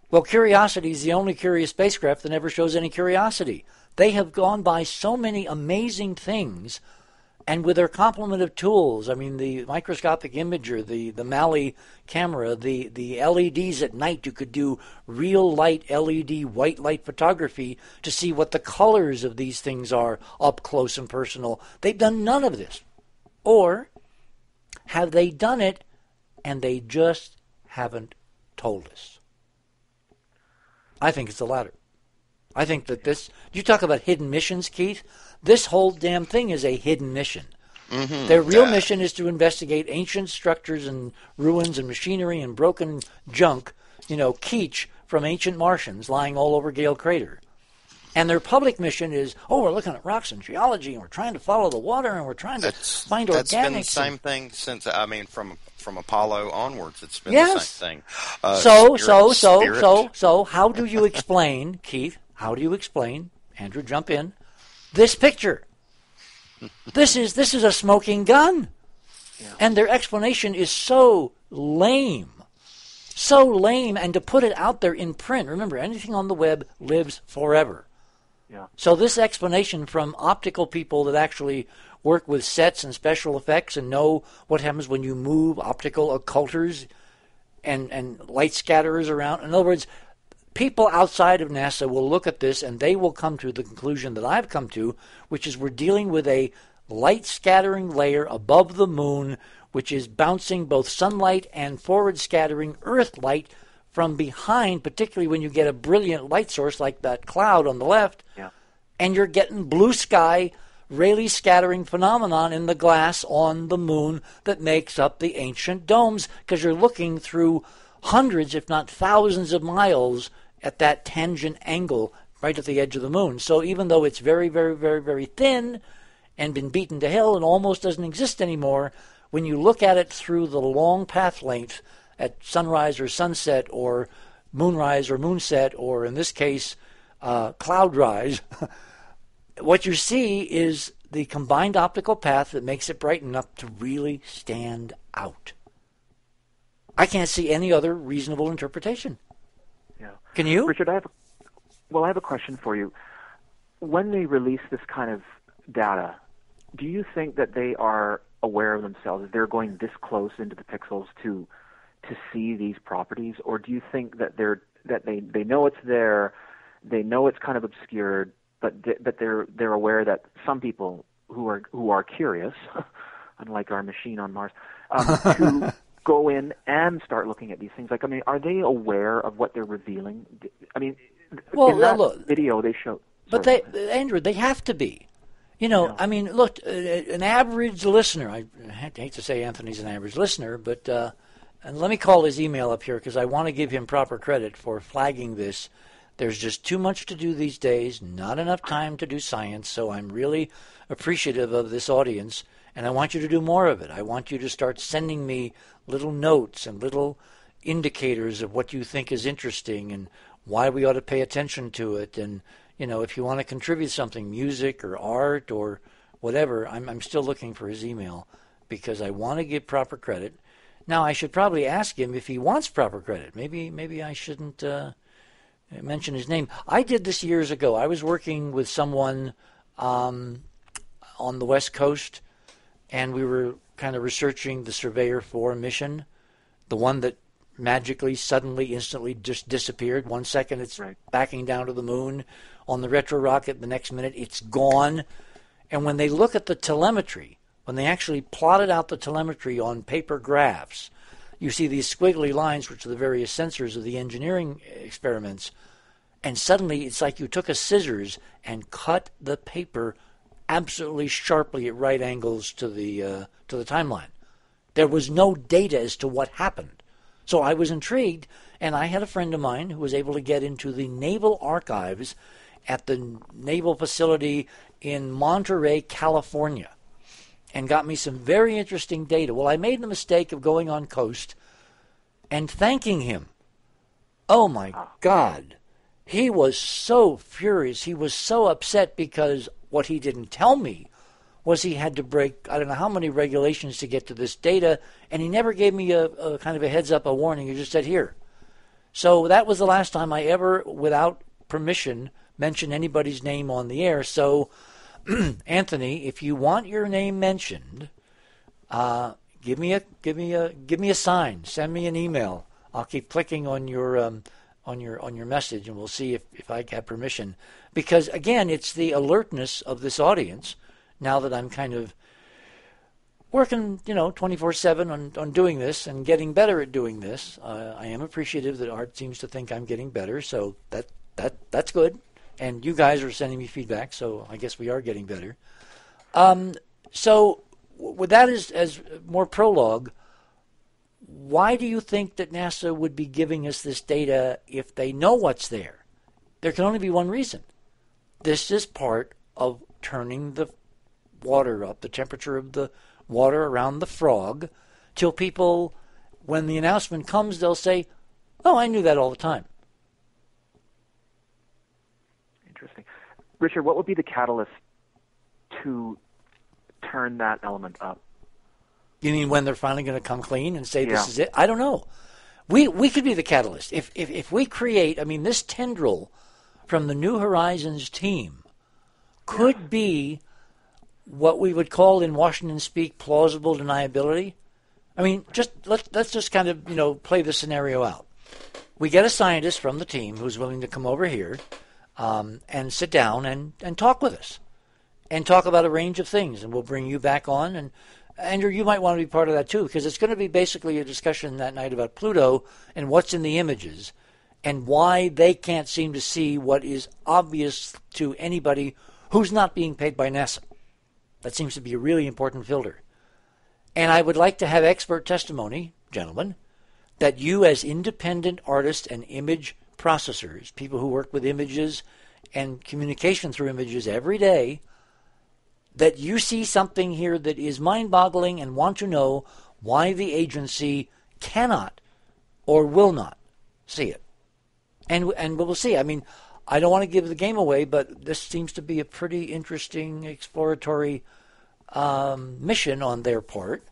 Well, Curiosity is the only curious spacecraft that never shows any curiosity. They have gone by so many amazing things, and with their complement of tools, I mean, the microscopic imager, the Mali camera, the LEDs at night, you could do real light LED white light photography to see what the colors of these things are up close and personal. They've done none of this. Or have they done it and they just haven't told us? I think it's the latter. I think that you talk about hidden missions, Keith. This whole damn thing is a hidden mission. Mm-hmm. Their real mission is to investigate ancient structures and ruins and machinery and broken junk, kitsch from ancient Martians lying all over Gale Crater. And their public mission is, we're looking at rocks and geology, and we're trying to follow the water, and we're trying to find organics. That's been the same thing since, from Apollo onwards. It's been the same thing. So how do you explain, Keith, Andrew, jump in, this picture? This is a smoking gun. Yeah. And their explanation is so lame. And to put it out there in print, remember, anything on the web lives forever. Yeah. So this explanation from optical people that actually work with sets and special effects and know what happens when you move optical occulters and light scatterers around. In other words, people outside of NASA will look at this and they will come to the conclusion that I've come to, which is we're dealing with a light scattering layer above the moon, which is bouncing both sunlight and forward scattering Earth light from behind, particularly when you get a brilliant light source like that cloud on the left, and you're getting blue sky, Rayleigh scattering phenomenon in the glass on the moon that makes up the ancient domes, because you're looking through hundreds, if not thousands of miles at that tangent angle right at the edge of the moon. So even though it's very, very, very, very thin and been beaten to hell and almost doesn't exist anymore, when you look at it through the long path length at sunrise or sunset or moonrise or moonset, or in this case, cloud rise, what you see is the combined optical path that makes it bright enough to really stand out. I can't see any other reasonable interpretation. Yeah. Can you? Richard, I have a question for you. When they release this kind of data, do you think that they are aware of themselves, that they're going this close into the pixels to see these properties, or do you think that they know it's there, they know it's kind of obscured, but they're aware that some people who are curious, unlike our machine on Mars, to go in and start looking at these things? Like, I mean, are they aware of what they're revealing? I mean, in that video they show. But Andrew, they have to be. I mean, look, an average listener, I hate to say Anthony's an average listener, but and let me call his email up here because I want to give him proper credit for flagging this. There's just too much to do these days, not enough time to do science, so I'm really appreciative of this audience, and I want you to do more of it. I want you to start sending me little notes and little indicators of what you think is interesting and why we ought to pay attention to it, and if you want to contribute something, music or art or whatever, I'm still looking for his email because I want to give proper credit. Now, I should probably ask him if he wants proper credit. Maybe I shouldn't mention his name. I did this years ago. I was working with someone on the West Coast, and we were kind of researching the Surveyor 4 mission, the one that magically, suddenly, instantly just disappeared. 1 second it's backing down to the moon. On the retro rocket, the next minute it's gone. And when they look at the telemetry, when they actually plotted out the telemetry on paper graphs, you see these squiggly lines, which are the various sensors of the engineering experiments, and suddenly it's like you took a scissors and cut the paper absolutely sharply at right angles to the timeline. There was no data as to what happened. So I was intrigued, and I had a friend of mine who was able to get into the Naval Archives at the Naval Facility in Monterey, California, and got me some very interesting data. Well, I made the mistake of going on coast and thanking him. Oh, my God. he was so furious. He was so upset because what he didn't tell me was he had to break, I don't know how many regulations to get to this data, and he never gave me a kind of a heads up, a warning. He just said, here. So that was the last time I ever, without permission, mentioned anybody's name on the air. So, Anthony, if you want your name mentioned, give me a sign. Send me an email. I'll keep clicking on your message, and we'll see if I have permission. Because again, it's the alertness of this audience. Now that I'm kind of working, 24/7 on doing this and getting better at doing this, I am appreciative that Art seems to think I'm getting better. So that's good. And you guys are sending me feedback, so I guess we are getting better. So with that as more prologue, why do you think that NASA would be giving us this data if they know what's there? There can only be one reason. This is part of turning the water up, the temperature of the water around the frog, till people, when the announcement comes, they'll say, oh, I knew that all the time. Interesting. Richard, what would be the catalyst to turn that element up? You mean when they're finally going to come clean and say this is it? I don't know. We could be the catalyst. If we create, this tendril from the New Horizons team could be what we would call in Washington speak plausible deniability. Let's just kind of play the scenario out. We get a scientist from the team who's willing to come over here and sit down and talk with us and talk about a range of things, and we'll bring you back on. And Andrew, you might want to be part of that too, because it's going to be basically a discussion that night about Pluto and what's in the images and why they can't seem to see what is obvious to anybody who's not being paid by NASA. That seems to be a really important filter. And I would like to have expert testimony, gentlemen, that you as independent artists and image processors, people who work with images and communication through images every day, that you see something here that is mind-boggling and want to know why the agency cannot or will not see it. And we'll see. I don't want to give the game away, but this seems to be a pretty interesting exploratory mission on their part,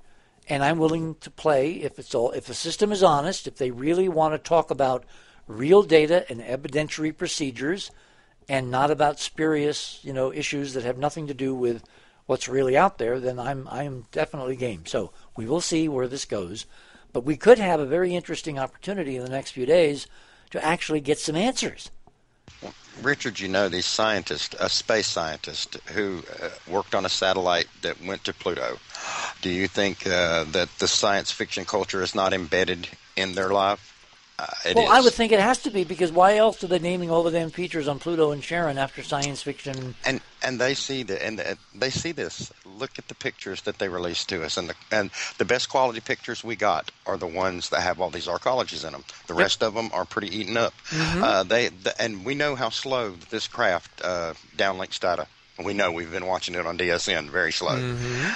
and I'm willing to play if the system is honest, if they really want to talk about real data and evidentiary procedures, and not about spurious issues that have nothing to do with what's really out there, then I'm definitely game. So we will see where this goes, but we could have a very interesting opportunity in the next few days to actually get some answers. Well, Richard, these scientists, a space scientist who worked on a satellite that went to Pluto, do you think that the science fiction culture is not embedded in their life? I would think it has to be, because why else are they naming all the damn features on Pluto and Charon after science fiction? And they see they see this. Look at the pictures that they released to us, and the best quality pictures we got are the ones that have all these arcologies in them. The rest of them are pretty eaten up. Mm-hmm. And we know how slow this craft downlinks data. We know, we've been watching it on DSN, very slow. Mm-hmm.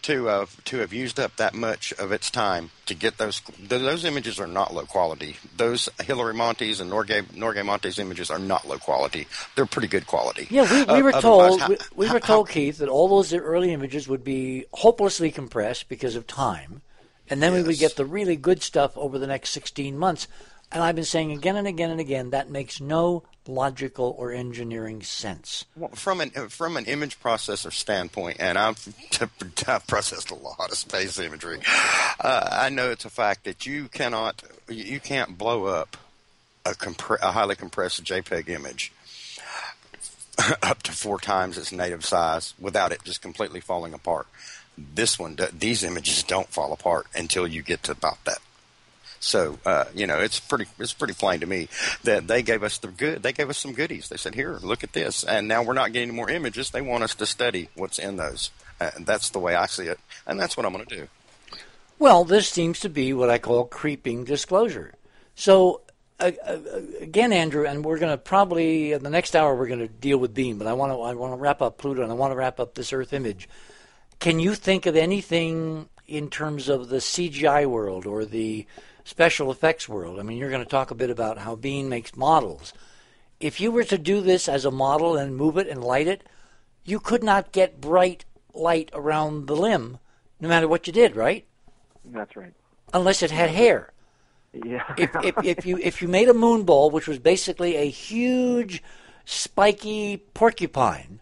To have used up that much of its time to get those images are not low quality. Those Hilary Montes and Norgay Montes images are not low quality. They're pretty good quality. Yeah, we were told, we were told, Keith, that all those early images would be hopelessly compressed because of time, and then we would get the really good stuff over the next 16 months. And I've been saying again and again and again, that makes no logical or engineering sense. Well, from an image processor standpoint, and I've processed a lot of space imagery, I know it's a fact that you can't blow up a highly compressed JPEG image up to 4 times its native size without it just completely falling apart. These images don't fall apart until you get to about that. So, it's pretty plain to me that they gave us some goodies. They said, here, look at this. And now we're not getting more images. They want us to study what's in those. And that's the way I see it. And that's what I'm going to do. Well, this seems to be what I call creeping disclosure. So, again, Andrew, and we're going to probably, in the next hour, we're going to deal with Beam. But I want to wrap up Pluto, and I want to wrap up this Earth image. Can you think of anything in terms of the CGI world or the special effects world. I mean, you're going to talk a bit about how Bean makes models. If you were to do this as a model and move it and light it, you could not get bright light around the limb, no matter what you did, right? That's right. Unless it had hair. Yeah. If you made a moon ball, which was basically a huge, spiky porcupine,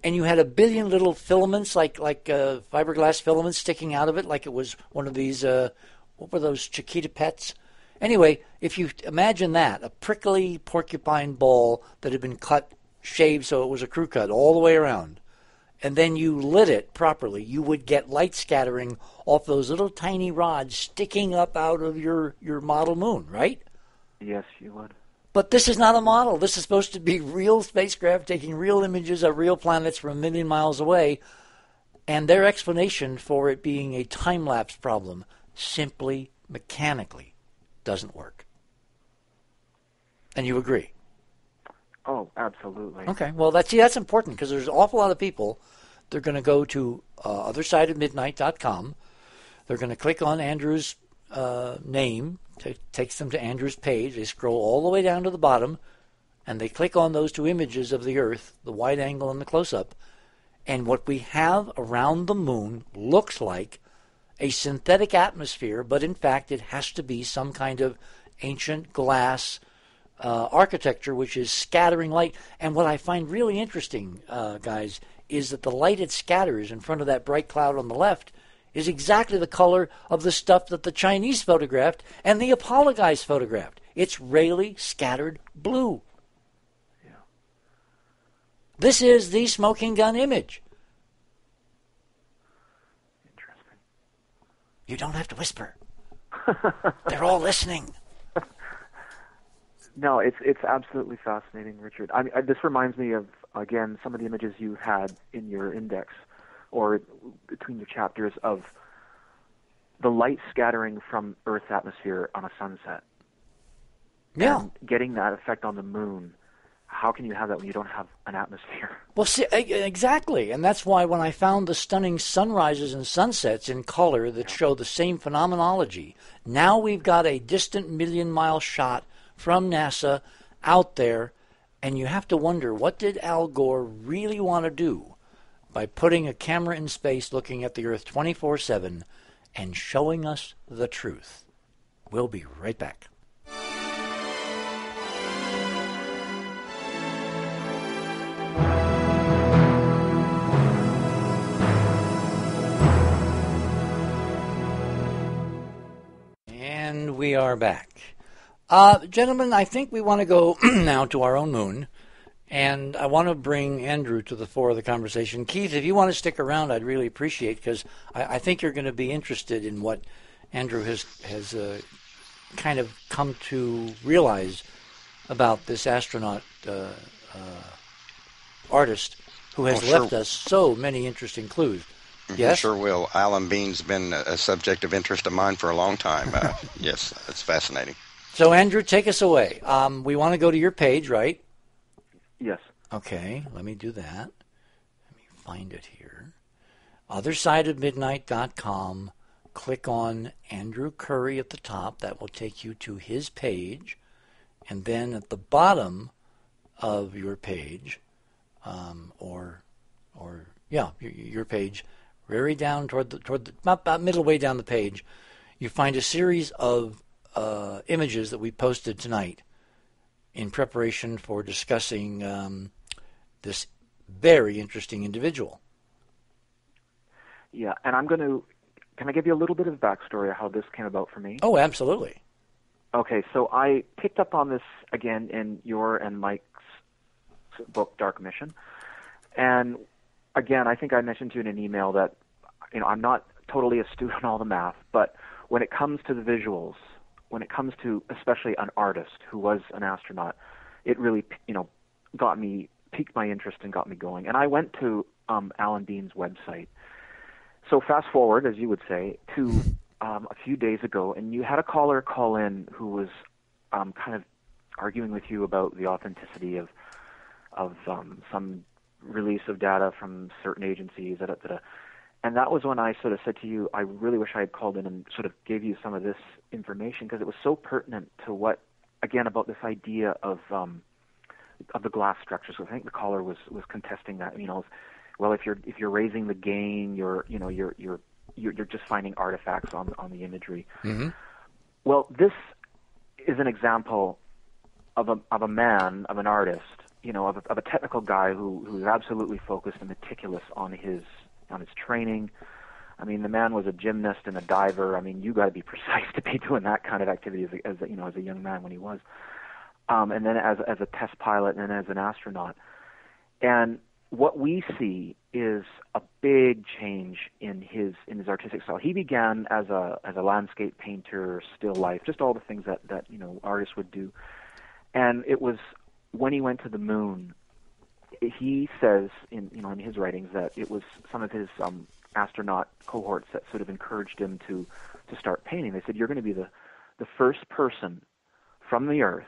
and you had a billion little filaments, like fiberglass filaments sticking out of it, like it was one of these, what were those, Chiquita Pets? Anyway, if you imagine that, a prickly porcupine ball that had been cut, shaved so it was a crew cut all the way around, and then you lit it properly, you would get light scattering off those little tiny rods sticking up out of your model moon, right? Yes, you would. But this is not a model. This is supposed to be real spacecraft taking real images of real planets from a million miles away, and their explanation for it being a time-lapse problem simply mechanically doesn't work. And you agree? Oh, absolutely. Okay, well, that's important because there's an awful lot of people. They're going to go to othersideofmidnight.com. They're going to click on Andrew's name. Takes them to Andrew's page. They scroll all the way down to the bottom, and they click on those two images of the Earth, the wide angle and the close-up. And what we have around the moon looks like a synthetic atmosphere, but in fact it has to be some kind of ancient glass architecture which is scattering light. And what I find really interesting, guys, is that the light it scatters in front of that bright cloud on the left is exactly the color of the stuff that the Chinese photographed and the Apollo guys photographed. It's Rayleigh scattered blue. Yeah. This is the smoking gun image. Interesting. You don't have to whisper. They're all listening. No, it's absolutely fascinating, Richard. This reminds me of, again, some of the images you had in your index or between your chapters of the light scattering from Earth's atmosphere on a sunset. Yeah. And getting that effect on the moon. How can you have that when you don't have an atmosphere? Well, see, exactly. And that's why when I found the stunning sunrises and sunsets in color that show the same phenomenology, now we've got a distant million-mile shot from NASA out there, and you have to wonder, what did Al Gore really want to do by putting a camera in space looking at the Earth 24/7 and showing us the truth? We'll be right back. And we are back. Gentlemen, I think we want to go now to our own moon, and I want to bring Andrew to the fore of the conversation. Keith, if you want to stick around, I'd really appreciate, because I think you're going to be interested in what Andrew has kind of come to realize about this astronaut artist who has left us so many interesting clues. Yes? Sure will. Alan Bean's been a subject of interest of mine for a long time. Yes, it's fascinating. So, Andrew, take us away. We want to go to your page, right? Yes. Okay, let me do that. Let me find it here. Othersideofmidnight.com. Click on Andrew Curry at the top. That will take you to his page. And then at the bottom of your page, your page, very down toward the about middle way down the page, you find a series of images that we posted tonight in preparation for discussing this very interesting individual. Yeah, and can I give you a little bit of backstory of how this came about for me? Oh, absolutely. Okay, so I picked up on this again in your and Mike's book, Dark Mission. And again, I think I mentioned to you in an email that, I'm not totally astute on all the math, but when it comes to the visuals, when it comes to especially an artist who was an astronaut, it really, piqued my interest and got me going. And I went to Alan Bean's website. So fast forward, as you would say, to a few days ago, and you had a caller call in who was kind of arguing with you about the authenticity of some release of data from certain agencies, And that was when I sort of said to you, I really wish I had called in and sort of gave you some of this information, because it was so pertinent to what, again, about this idea of the glass structure. So I think the caller was contesting that. Well, if you're raising the gain, you're just finding artifacts on the imagery. Mm-hmm. Well, this is an example of a man, of an artist, of a technical guy who's absolutely focused and meticulous on his training. I mean, the man was a gymnast and a diver. I mean, you got to be precise to be doing that kind of activity as a young man when he was, and then as a test pilot and then as an astronaut. And what we see is a big change in his artistic style. He began as a landscape painter, still life, just all the things that artists would do. And it was when he went to the moon. He says in his writings that it was some of his astronaut cohorts that sort of encouraged him to start painting. They said, you're going to be the first person from the Earth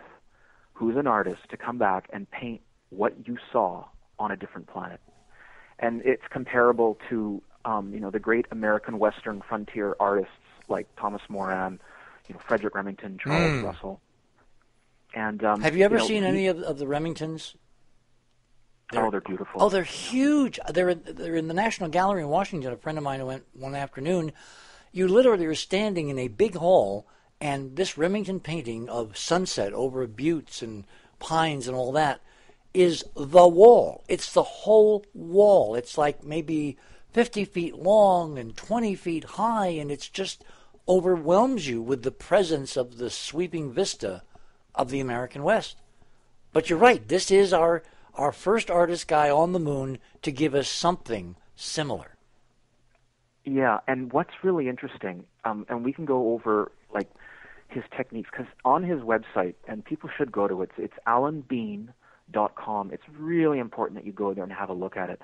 who's an artist to come back and paint what you saw on a different planet. And it's comparable to the great American Western frontier artists like Thomas Moran, Frederick Remington, Charles Russell. And have you ever seen any of the Remingtons? They're beautiful. Oh, they're huge. They're in the National Gallery in Washington. A friend of mine went one afternoon. You literally are standing in a big hall, and this Remington painting of sunset over buttes and pines and all that is the wall. It's the whole wall. It's like maybe 50 feet long and 20 feet high, and it's just overwhelms you with the presence of the sweeping vista of the American West. But you're right. This is our first artist guy on the moon to give us something similar. Yeah, and what's really interesting, and we can go over like his techniques, because on his website, and people should go to it, it's alanbean.com. It's really important that you go there and have a look at it.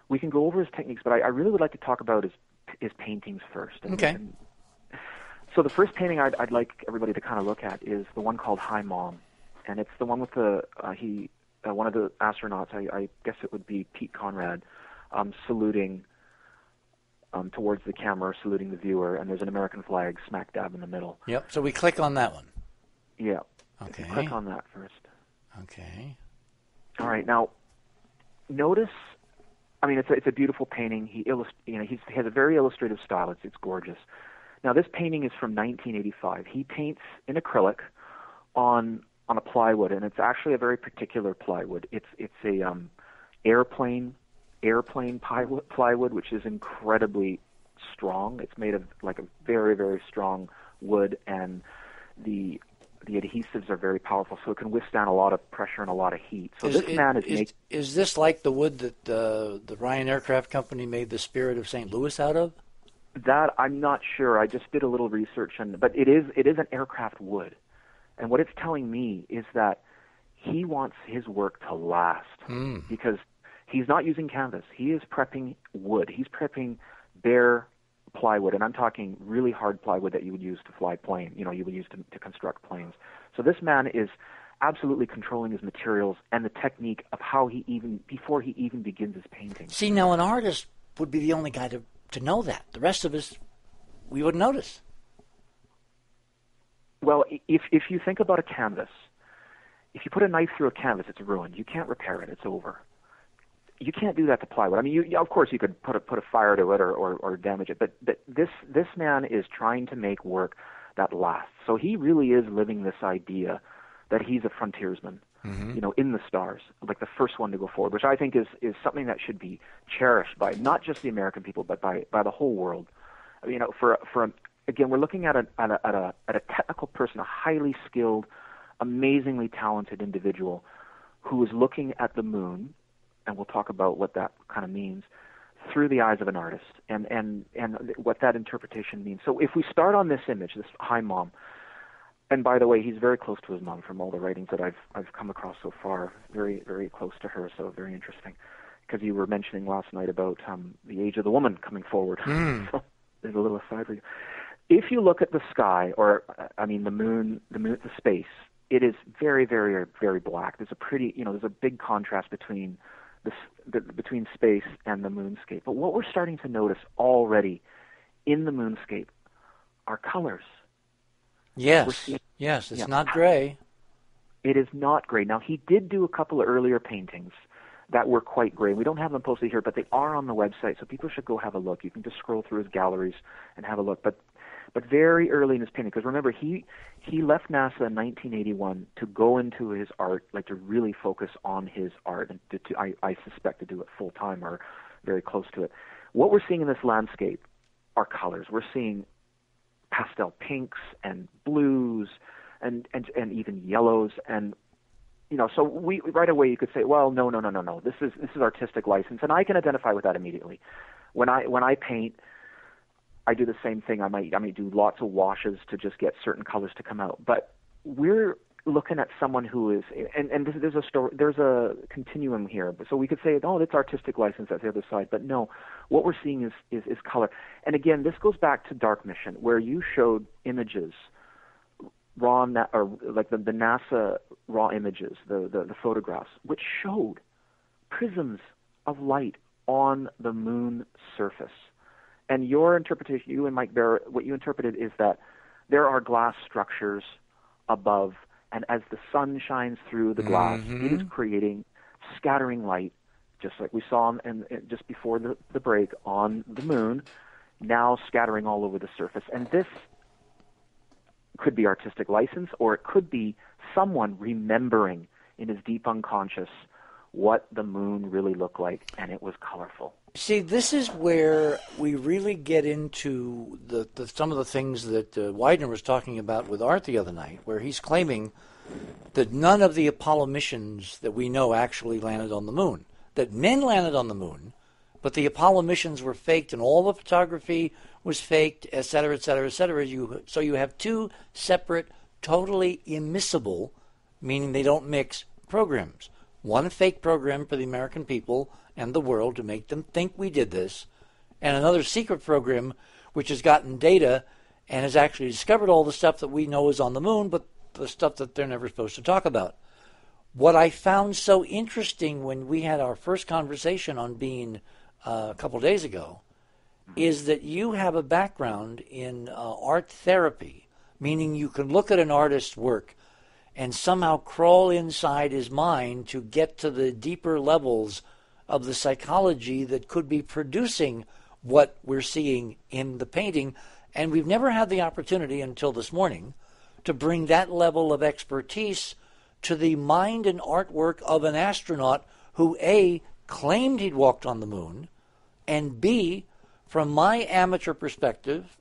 We can go over his techniques, but I really would like to talk about his paintings first. Okay. So the first painting I'd like everybody to kind of look at is the one called Hi Mom, and it's the one with one of the astronauts, I guess it would be Pete Conrad, saluting towards the camera, saluting the viewer, and there's an American flag smack dab in the middle. Yep, so we click on that one. Yeah. Okay. Click on that first. Okay. All right, now, notice, I mean, it's a beautiful painting. He has a very illustrative style. It's gorgeous. Now, this painting is from 1985. He paints in acrylic on a plywood, and it's actually a very particular plywood. It's a airplane plywood, which is incredibly strong. It's made of like a very, very strong wood, and the adhesives are very powerful, so it can withstand a lot of pressure and a lot of heat. So is this like the wood that the Ryan Aircraft Company made the Spirit of St. Louis out of? That I'm not sure. I just did a little research, but it is an aircraft wood. And what it's telling me is that he wants his work to last, because he's not using canvas. He is prepping wood. He's prepping bare plywood, and I'm talking really hard plywood that you would use to fly plane. You would use to construct planes. So this man is absolutely controlling his materials and the technique of before he even begins his painting. See, now an artist would be the only guy to know that. The rest of us, we wouldn't notice. Well, if you think about a canvas, if you put a knife through a canvas, it's ruined. You can't repair it. It's over. You can't do that to plywood. I mean, of course, you could put a fire to it or damage it, but this man is trying to make work that lasts. So he really is living this idea that he's a frontiersman, in the stars, like the first one to go forward, which I think is something that should be cherished by not just the American people, but by the whole world. Again, we're looking at a technical person, a highly skilled, amazingly talented individual who is looking at the moon, and we'll talk about what that kind of means, through the eyes of an artist and what that interpretation means. So if we start on this image, this Hi Mom, and by the way, he's very close to his mom from all the writings that I've come across so far, very, very close to her, so very interesting, because you were mentioning last night about the age of the woman coming forward. So there's a little aside for you. If you look at the sky, the moon, the space, it is very, very, very black. There's a big contrast between between space and the moonscape. But what we're starting to notice already in the moonscape are colors. Yes, yes, it's not gray. It is not gray. Now, he did do a couple of earlier paintings that were quite gray. We don't have them posted here, but they are on the website, so people should go have a look. You can just scroll through his galleries and have a look. But very early in his painting, because remember, he left NASA in 1981 to go into his art, like to really focus on his art, and I suspect to do it full time or very close to it. What we're seeing in this landscape are colors. We're seeing pastel pinks and blues and even yellows, and so we right away you could say, well, no, this is artistic license, and I can identify with that immediately. When I paint, I do the same thing. I might do lots of washes to just get certain colors to come out. But we're looking at someone who is, and there's a story, there's a continuum here. So we could say, oh, it's artistic license at the other side. But no, what we're seeing is color. And again, this goes back to Dark Mission, where you showed images, the NASA raw images, the photographs, which showed prisms of light on the moon surface. And your interpretation, you and Mike Barrett, what you interpreted is that there are glass structures above, and as the sun shines through the glass, it is creating scattering light, just like we saw just before the break on the moon, now scattering all over the surface. And this could be artistic license, or it could be someone remembering in his deep unconscious what the moon really looked like, and it was colorful. See, this is where we really get into some of the things that Widener was talking about with Art the other night, where he's claiming that none of the Apollo missions that we know actually landed on the moon, that men landed on the moon, but the Apollo missions were faked and all the photography was faked, et cetera, et cetera, et cetera. So you have two separate, totally immiscible, meaning they don't mix, programs. One fake program for the American people and the world to make them think we did this, and another secret program which has gotten data and has actually discovered all the stuff that we know is on the moon, but the stuff that they're never supposed to talk about. What I found so interesting when we had our first conversation on Bean a couple of days ago is that you have a background in art therapy, meaning you can look at an artist's work and somehow crawl inside his mind to get to the deeper levels of the psychology that could be producing what we're seeing in the painting. And we've never had the opportunity until this morning to bring that level of expertise to the mind and artwork of an astronaut who, A, claimed he'd walked on the moon, and B, from my amateur perspective,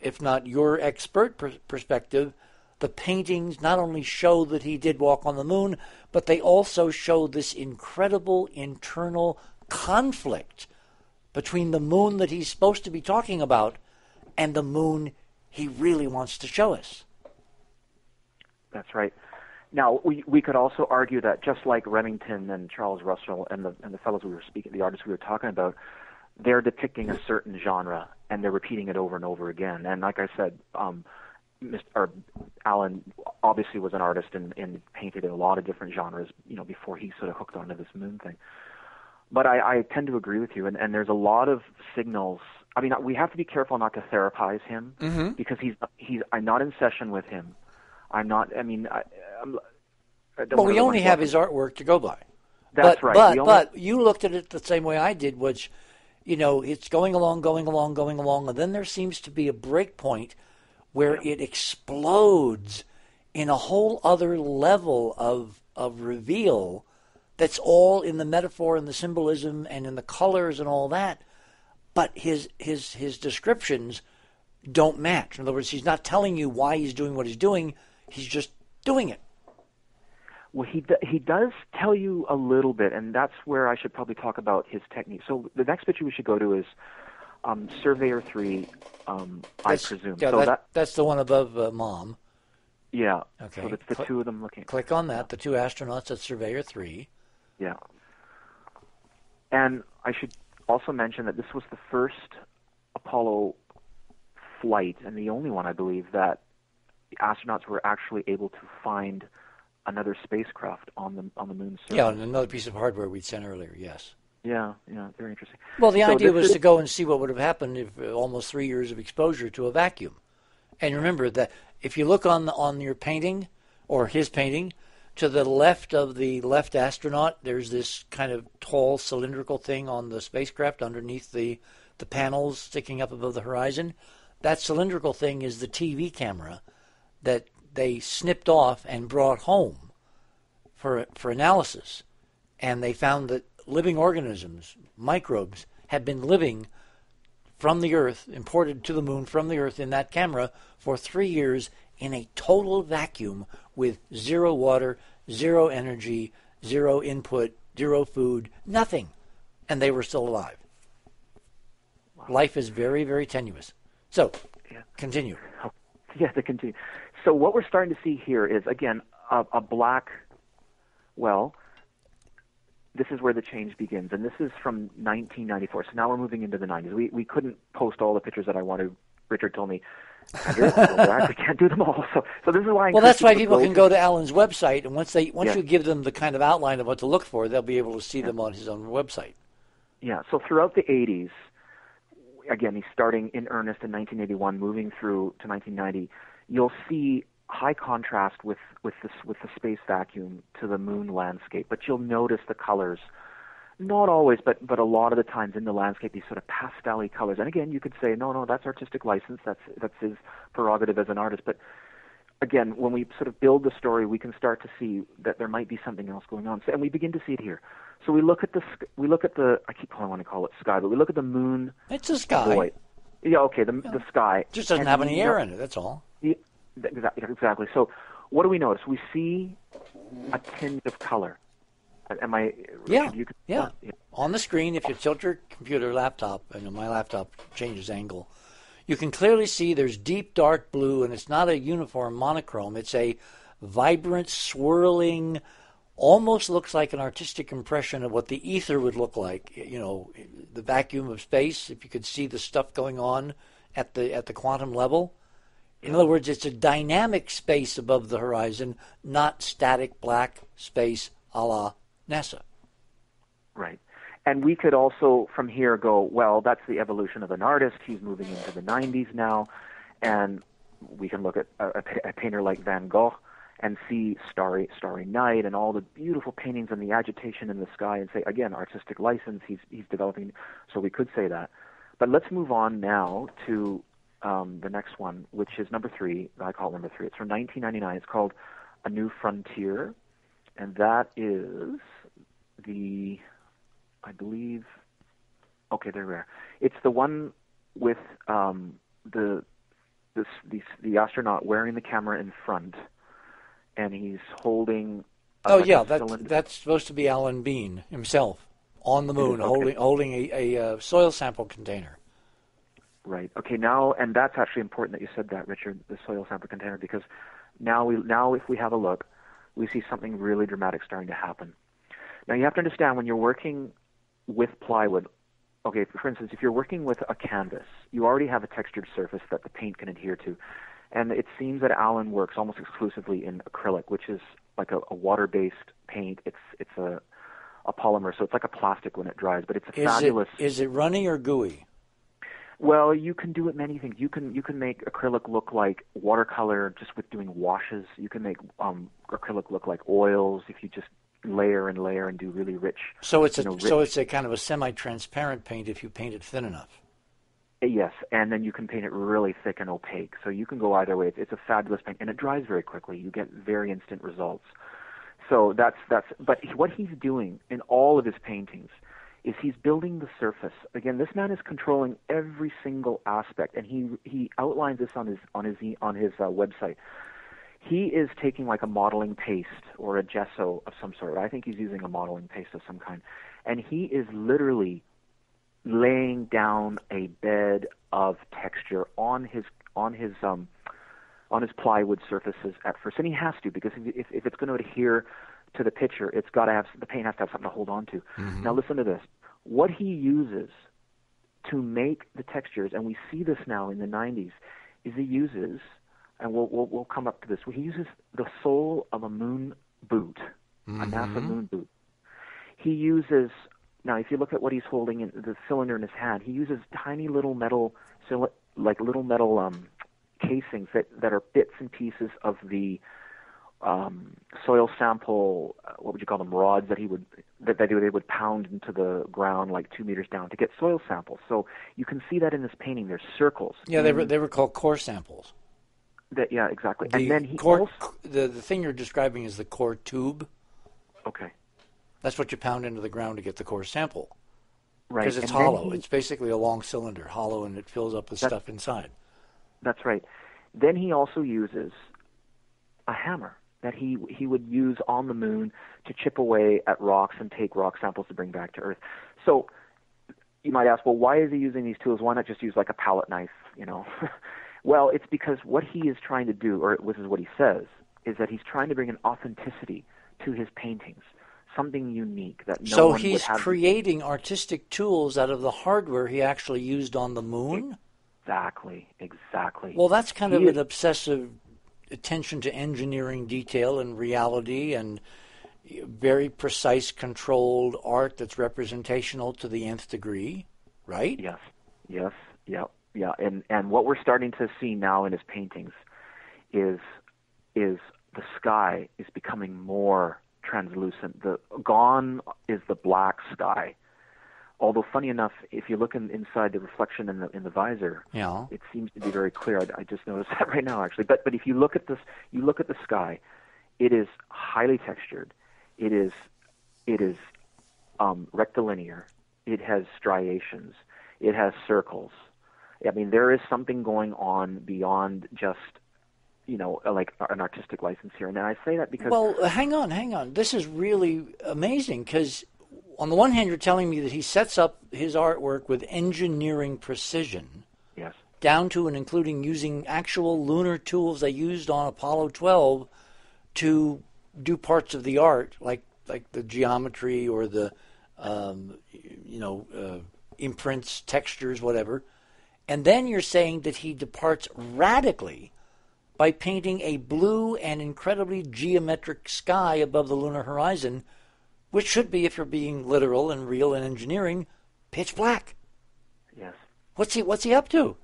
if not your expert perspective, the paintings not only show that he did walk on the moon, but they also show this incredible internal conflict between the moon that he's supposed to be talking about and the moon he really wants to show us. That's right. Now, we could also argue that just like Remington and Charles Russell and the fellows we were speaking, the artists we were talking about, they're depicting a certain genre and they're repeating it over and over again. And like I said, Alan obviously was an artist and painted in a lot of different genres, before he sort of hooked onto this moon thing. But I tend to agree with you, and there's a lot of signals. I mean, we have to be careful not to therapize him because I'm not in session with him. I'm not. I mean, well, we only have his artwork to go by. That's right. But you looked at it the same way I did, which, it's going along, and then there seems to be a break point where it explodes in a whole other level of reveal that's all in the metaphor and the symbolism and in the colors and all that. But his descriptions don't match. In other words, he's not telling you why he's doing what he's doing. He's just doing it. Well, he does tell you a little bit, and that's where I should probably talk about his technique. So the next picture we should go to is Surveyor 3, I presume. Yeah, so that's the one above Mom. Yeah. Okay. So it's the two of them looking. Click on that, the two astronauts at Surveyor 3. Yeah. And I should also mention that this was the first Apollo flight, and the only one, I believe, that the astronauts were actually able to find another spacecraft on the moon's surface. Yeah, and another piece of hardware we'd sent earlier. Yes. Yeah, very interesting. Well, the So idea this was is- to go and see what would have happened if almost 3 years of exposure to a vacuum. And remember that if you look on your painting or his painting, to the left of the left astronaut, there's this kind of tall cylindrical thing on the spacecraft underneath the panels sticking up above the horizon. That cylindrical thing is the TV camera that they snipped off and brought home for analysis. And they found that living organisms, microbes, had been living from the Earth, imported to the moon from the Earth in that camera for 3 years in a total vacuum with zero water, zero energy, zero input, zero food, nothing. And they were still alive. Wow. Life is very, very tenuous. So, continue. Yeah, to continue. So what we're starting to see here is, again, a black, well, this is where the change begins, and this is from 1994. So now we're moving into the 90s. We couldn't post all the pictures that I wanted. Richard told me, Andrew, we can't do them all. So this is why. Well, that's why people can go to Alan's website, and once Yeah. you give them the kind of outline of what to look for, they'll be able to see them on his own website. Yeah. So throughout the 80s, again, he's starting in earnest in 1981, moving through to 1990. You'll see high contrast with the space vacuum to the moon landscape, but you'll notice the colors. Not always, but a lot of the times in the landscape, these sort of pastel-y colors. And again, you could say, no, that's artistic license. That's his prerogative as an artist. But again, when we sort of build the story, we can start to see that there might be something else going on. So, and we begin to see it here. So we look at the I want to call it sky, but we look at the moon. It's a sky. Void. Yeah, okay, the sky. Just doesn't have any air in it, that's all. Yeah, exactly. So what do we notice? We see a tinge of color. Am I? Yeah. On the screen, if you tilt your computer, laptop, and my laptop changes angle, you can clearly see there's deep dark blue, and it's not a uniform monochrome. It's a vibrant, swirling, almost looks like an artistic impression of what the ether would look like. You know, the vacuum of space. If you could see the stuff going on at the quantum level. In other words, it's a dynamic space above the horizon, not static black space a la NASA. Right. And we could also, from here, go, well, that's the evolution of an artist. He's moving into the 90s now. And we can look at a painter like Van Gogh and see Starry Night and all the beautiful paintings and the agitation in the sky and say, again, artistic license, he's developing. So we could say that. But let's move on now to the next one, which is number 3. I call it number 3. It's from 1999. It's called A New Frontier. And that is I believe, okay, there we are. It's the one with the astronaut wearing the camera in front, and he's holding. That's supposed to be Alan Bean himself on the moon, holding a soil sample container. Right. Okay. Now, and that's actually important that you said that, Richard, the soil sample container, because now if we have a look, we see something really dramatic starting to happen. Now, you have to understand when you're working with plywood, okay, for instance, if you're working with a canvas, you already have a textured surface that the paint can adhere to. And it seems that Alan works almost exclusively in acrylic, which is like a water-based paint. It's a polymer, so it's like a plastic when it dries, but it's fabulous. Is it runny or gooey? Well, you can do it many things. You can make acrylic look like watercolor just with doing washes. You can make acrylic look like oils if you just layer and layer and do really rich. So it's a kind of a semi-transparent paint if you paint it thin enough. Yes, and then you can paint it really thick and opaque. So you can go either way. It's a fabulous paint, and it dries very quickly. You get very instant results. So that's. But what he's doing in all of his paintings is he's building the surface. Again, this man is controlling every single aspect, and he outlines this on his website. He is taking like a modeling paste or a gesso of some sort. I think he's using a modeling paste of some kind, and he is literally laying down a bed of texture on his plywood surfaces at first, and he has to, because if it's going to adhere to the picture, the paint has to have something to hold on to. Mm-hmm. Now listen to this. What he uses to make the textures, and we see this now in the 90s, is he uses, and we'll come up to this, he uses the soul of a moon boot, a NASA moon boot. He uses, now if you look at what he's holding in the cylinder in his hand, he uses tiny little metal, casings that are bits and pieces of the soil sample, what would you call them, rods that they would pound into the ground like 2 meters down to get soil samples. So you can see that in this painting. There's circles. Yeah, they were called core samples. Yeah, exactly. And then also, the thing you're describing is the core tube. Okay. That's what you pound into the ground to get the core sample. Right. Because it's hollow. It's basically a long cylinder, hollow, and it fills up with stuff inside. That's right. Then he also uses a hammer that he would use on the moon to chip away at rocks and take rock samples to bring back to Earth. So you might ask, well, why is he using these tools? Why not just use like a palette knife, you know? Well, it's because what he is trying to do, or this is what he says, is that he's trying to bring an authenticity to his paintings, something unique that no one would have. So he's creating artistic tools out of the hardware he actually used on the moon? Exactly. Well, that's kind of an obsessive attention to engineering detail and reality and very precise, controlled art that's representational to the nth degree, right? Yes, yeah. And what we're starting to see now in his paintings is the sky is becoming more translucent. Gone is the black sky. Although, funny enough, if you look inside the reflection in the visor, it seems to be very clear. I just noticed that right now, actually. But if you look at this, you look at the sky, it is highly textured. It is rectilinear. It has striations. It has circles. I mean, there is something going on beyond just, like an artistic license here. And I say that because... Well, hang on. This is really amazing because on the one hand, you're telling me that he sets up his artwork with engineering precision. Yes. Down to and including using actual lunar tools they used on Apollo 12 to do parts of the art, like the geometry or the, imprints, textures, whatever. And then you're saying that he departs radically by painting a blue and incredibly geometric sky above the lunar horizon, which should be, if you're being literal and real in engineering, pitch black. Yes. What's he up to?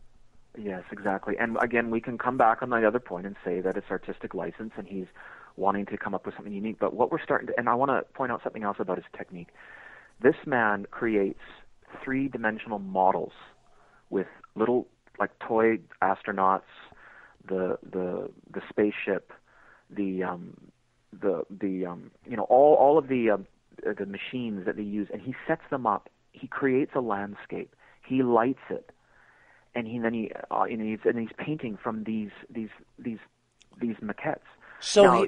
Yes, exactly. And again, we can come back on the other point and say that it's artistic license and he's wanting to come up with something unique. But what we're starting to, and I want to point out something else about his technique. This man creates three-dimensional models with little, like, toy astronauts, the spaceship, all of the machines that they use, and he sets them up. He creates a landscape. He lights it, and he's painting from these maquettes. So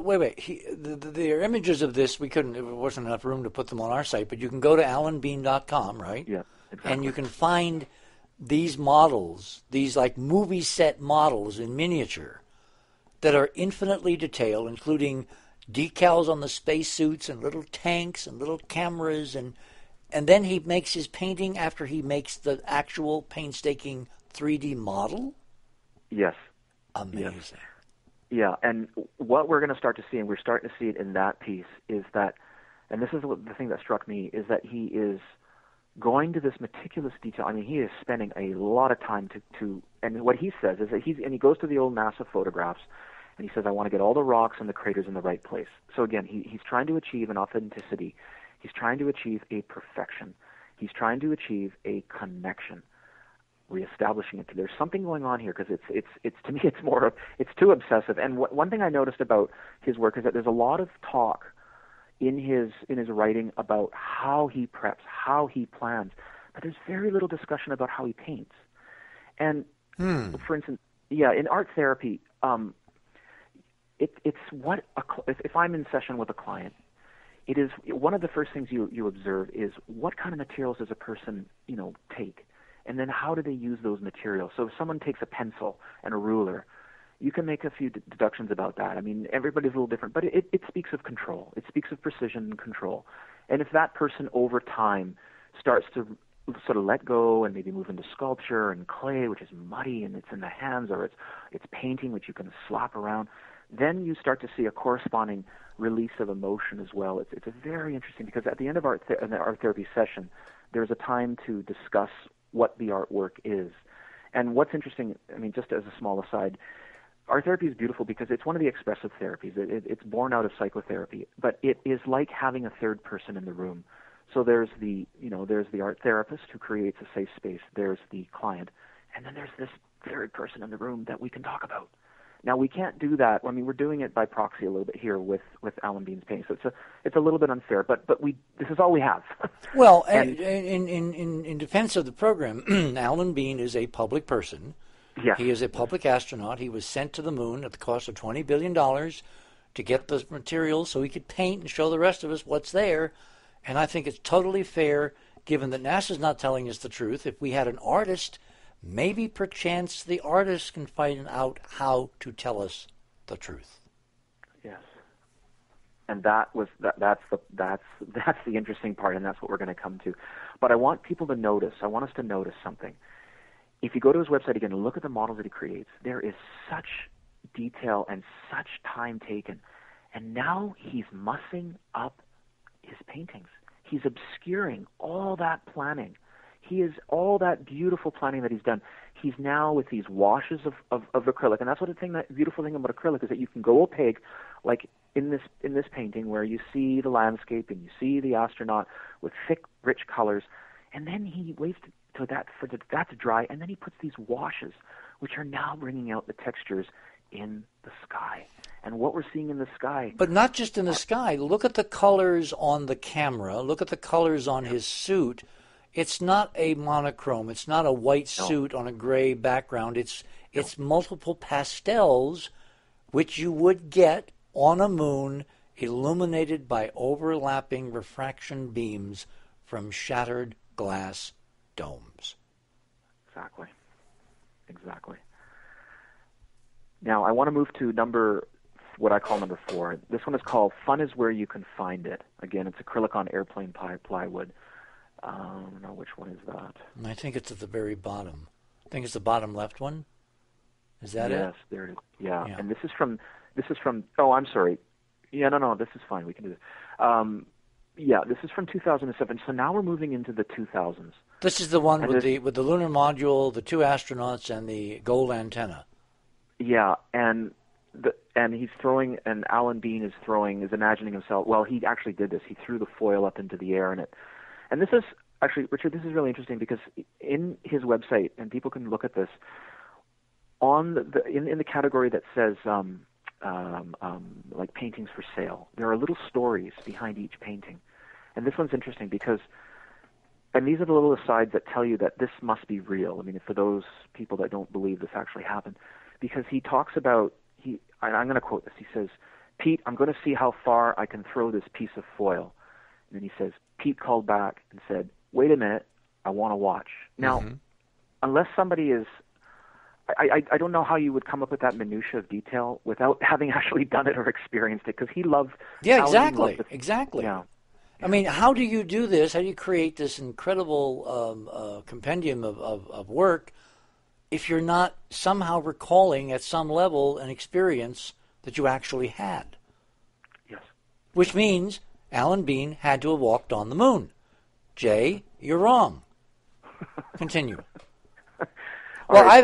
wait. There are images of this. There wasn't enough room to put them on our site, but you can go to alanbean.com, right? Yeah, exactly. And you can find these models, these like movie set models in miniature that are infinitely detailed, including decals on the spacesuits and little tanks and little cameras, and then he makes his painting after he makes the actual painstaking 3D model? Yes. Amazing. Yes. Yeah, and what we're going to start to see, and we're starting to see it in that piece, is that, and this is the thing that struck me, is that he is going to this meticulous detail. I mean, he is spending a lot of time to and what he says is that he goes to the old NASA photographs, and he says, I want to get all the rocks and the craters in the right place. So again, he's trying to achieve an authenticity. He's trying to achieve a perfection. He's trying to achieve a connection, reestablishing it. There's something going on here because it's to me it's too obsessive. And one thing I noticed about his work is that there's a lot of talk in his writing about how he preps, how he plans, but there's very little discussion about how he paints. And for instance, in art therapy, it's what if I'm in session with a client, it is one of the first things you observe is what kind of materials does a person take, and then how do they use those materials. So if someone takes a pencil and a ruler, you can make a few deductions about that. I mean, everybody's a little different, but it speaks of control. It speaks of precision and control. And if that person over time starts to sort of let go and maybe move into sculpture and clay, which is muddy and it's in the hands, or it's painting, which you can slap around, then you start to see a corresponding release of emotion as well. It's a very interesting, because at the end of our therapy session, there's a time to discuss what the artwork is. And what's interesting, I mean, just as a small aside, art therapy is beautiful because it's one of the expressive therapies. It's born out of psychotherapy, but it is like having a third person in the room. So there's the art therapist who creates a safe space. There's the client, and then there's this third person in the room that we can talk about. Now, we can't do that. I mean, we're doing it by proxy a little bit here with Alan Bean's painting, so it's a little bit unfair. But this is all we have. Well, in defense of the program, Alan Bean is a public person. Yes. He is a public astronaut. He was sent to the moon at the cost of $20 billion to get the materials so he could paint and show the rest of us what's there. And I think it's totally fair, given that NASA's not telling us the truth. If we had an artist, maybe perchance the artist can find out how to tell us the truth. Yes. And that's the interesting part, and that's what we're going to come to. But I want people to notice, I want us to notice something. If you go to his website again and look at the models that he creates, there is such detail and such time taken. And now he's mussing up his paintings. He's obscuring all that planning. He is all that beautiful planning that he's done. He's now with these washes of acrylic, and that's what the beautiful thing about acrylic is that you can go opaque, like in this painting where you see the landscape and you see the astronaut with thick, rich colors, and then he waits for that to dry, and then he puts these washes, which are now bringing out the textures in the sky. And what we're seeing in the sky... But not just in the sky. Look at the colors on the camera. Look at the colors on his suit. It's not a monochrome. It's not a white suit on a gray background. It's multiple pastels, which you would get on a moon illuminated by overlapping refraction beams from shattered glass domes. Exactly. Now, I want to move to what I call number 4. This one is called Fun is Where You Can Find It. Again, it's acrylic on airplane plywood. I don't know which one is that. I think it's at the very bottom. I think it's the bottom left one. Is that it? Yes, there it is. Yeah. And this is from, oh, I'm sorry. Yeah, no, this is fine. We can do this. Yeah, this is from 2007. So now we're moving into the 2000s. This is the one with the lunar module, the 2 astronauts, and the gold antenna. Yeah, and he's throwing, and Alan Bean is imagining himself. Well, he actually did this. He threw the foil up into the air, and this is actually, Richard, this is really interesting because in his website, and people can look at this in the category that says like paintings for sale. There are little stories behind each painting, and this one's interesting because. And these are the little asides that tell you that this must be real. I mean, for those people that don't believe this actually happened, because he talks about, I'm going to quote this, he says, "Pete, I'm going to see how far I can throw this piece of foil." And then he says, Pete called back and said, "Wait a minute, I want to watch." Now, unless somebody is, I don't know how you would come up with that minutia of detail without having actually done it or experienced it, because he loved... Yeah, exactly. Yeah. I mean, how do you do this? How do you create this incredible compendium of work if you're not somehow recalling at some level an experience that you actually had? Yes. Which means Alan Bean had to have walked on the moon. Jay, you're wrong. Continue. Well, right,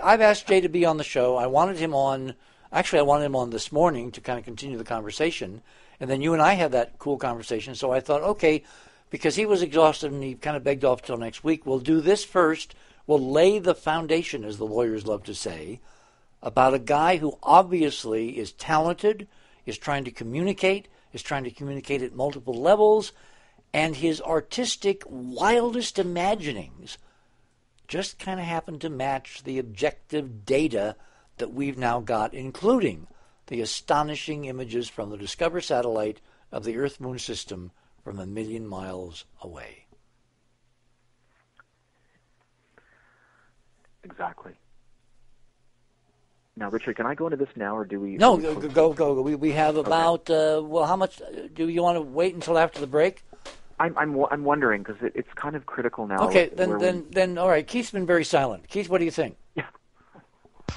I've asked Jay to be on the show. I wanted him on this morning to kind of continue the conversation. And then you and I had that cool conversation. So I thought, okay, because he was exhausted and he kind of begged off till next week, we'll do this first. We'll lay the foundation, as the lawyers love to say, about a guy who obviously is talented, is trying to communicate at multiple levels, and his artistic wildest imaginings just kind of happen to match the objective data that we've now got, including the astonishing images from the Discover satellite of the Earth-Moon system from 1 million miles away. Exactly. Now, Richard, can I go into this now, or do we... No, go. We have about, how much... Do you want to wait until after the break? I'm wondering, because it's kind of critical now. Okay, then, all right. Keith's been very silent. Keith, what do you think? Yeah.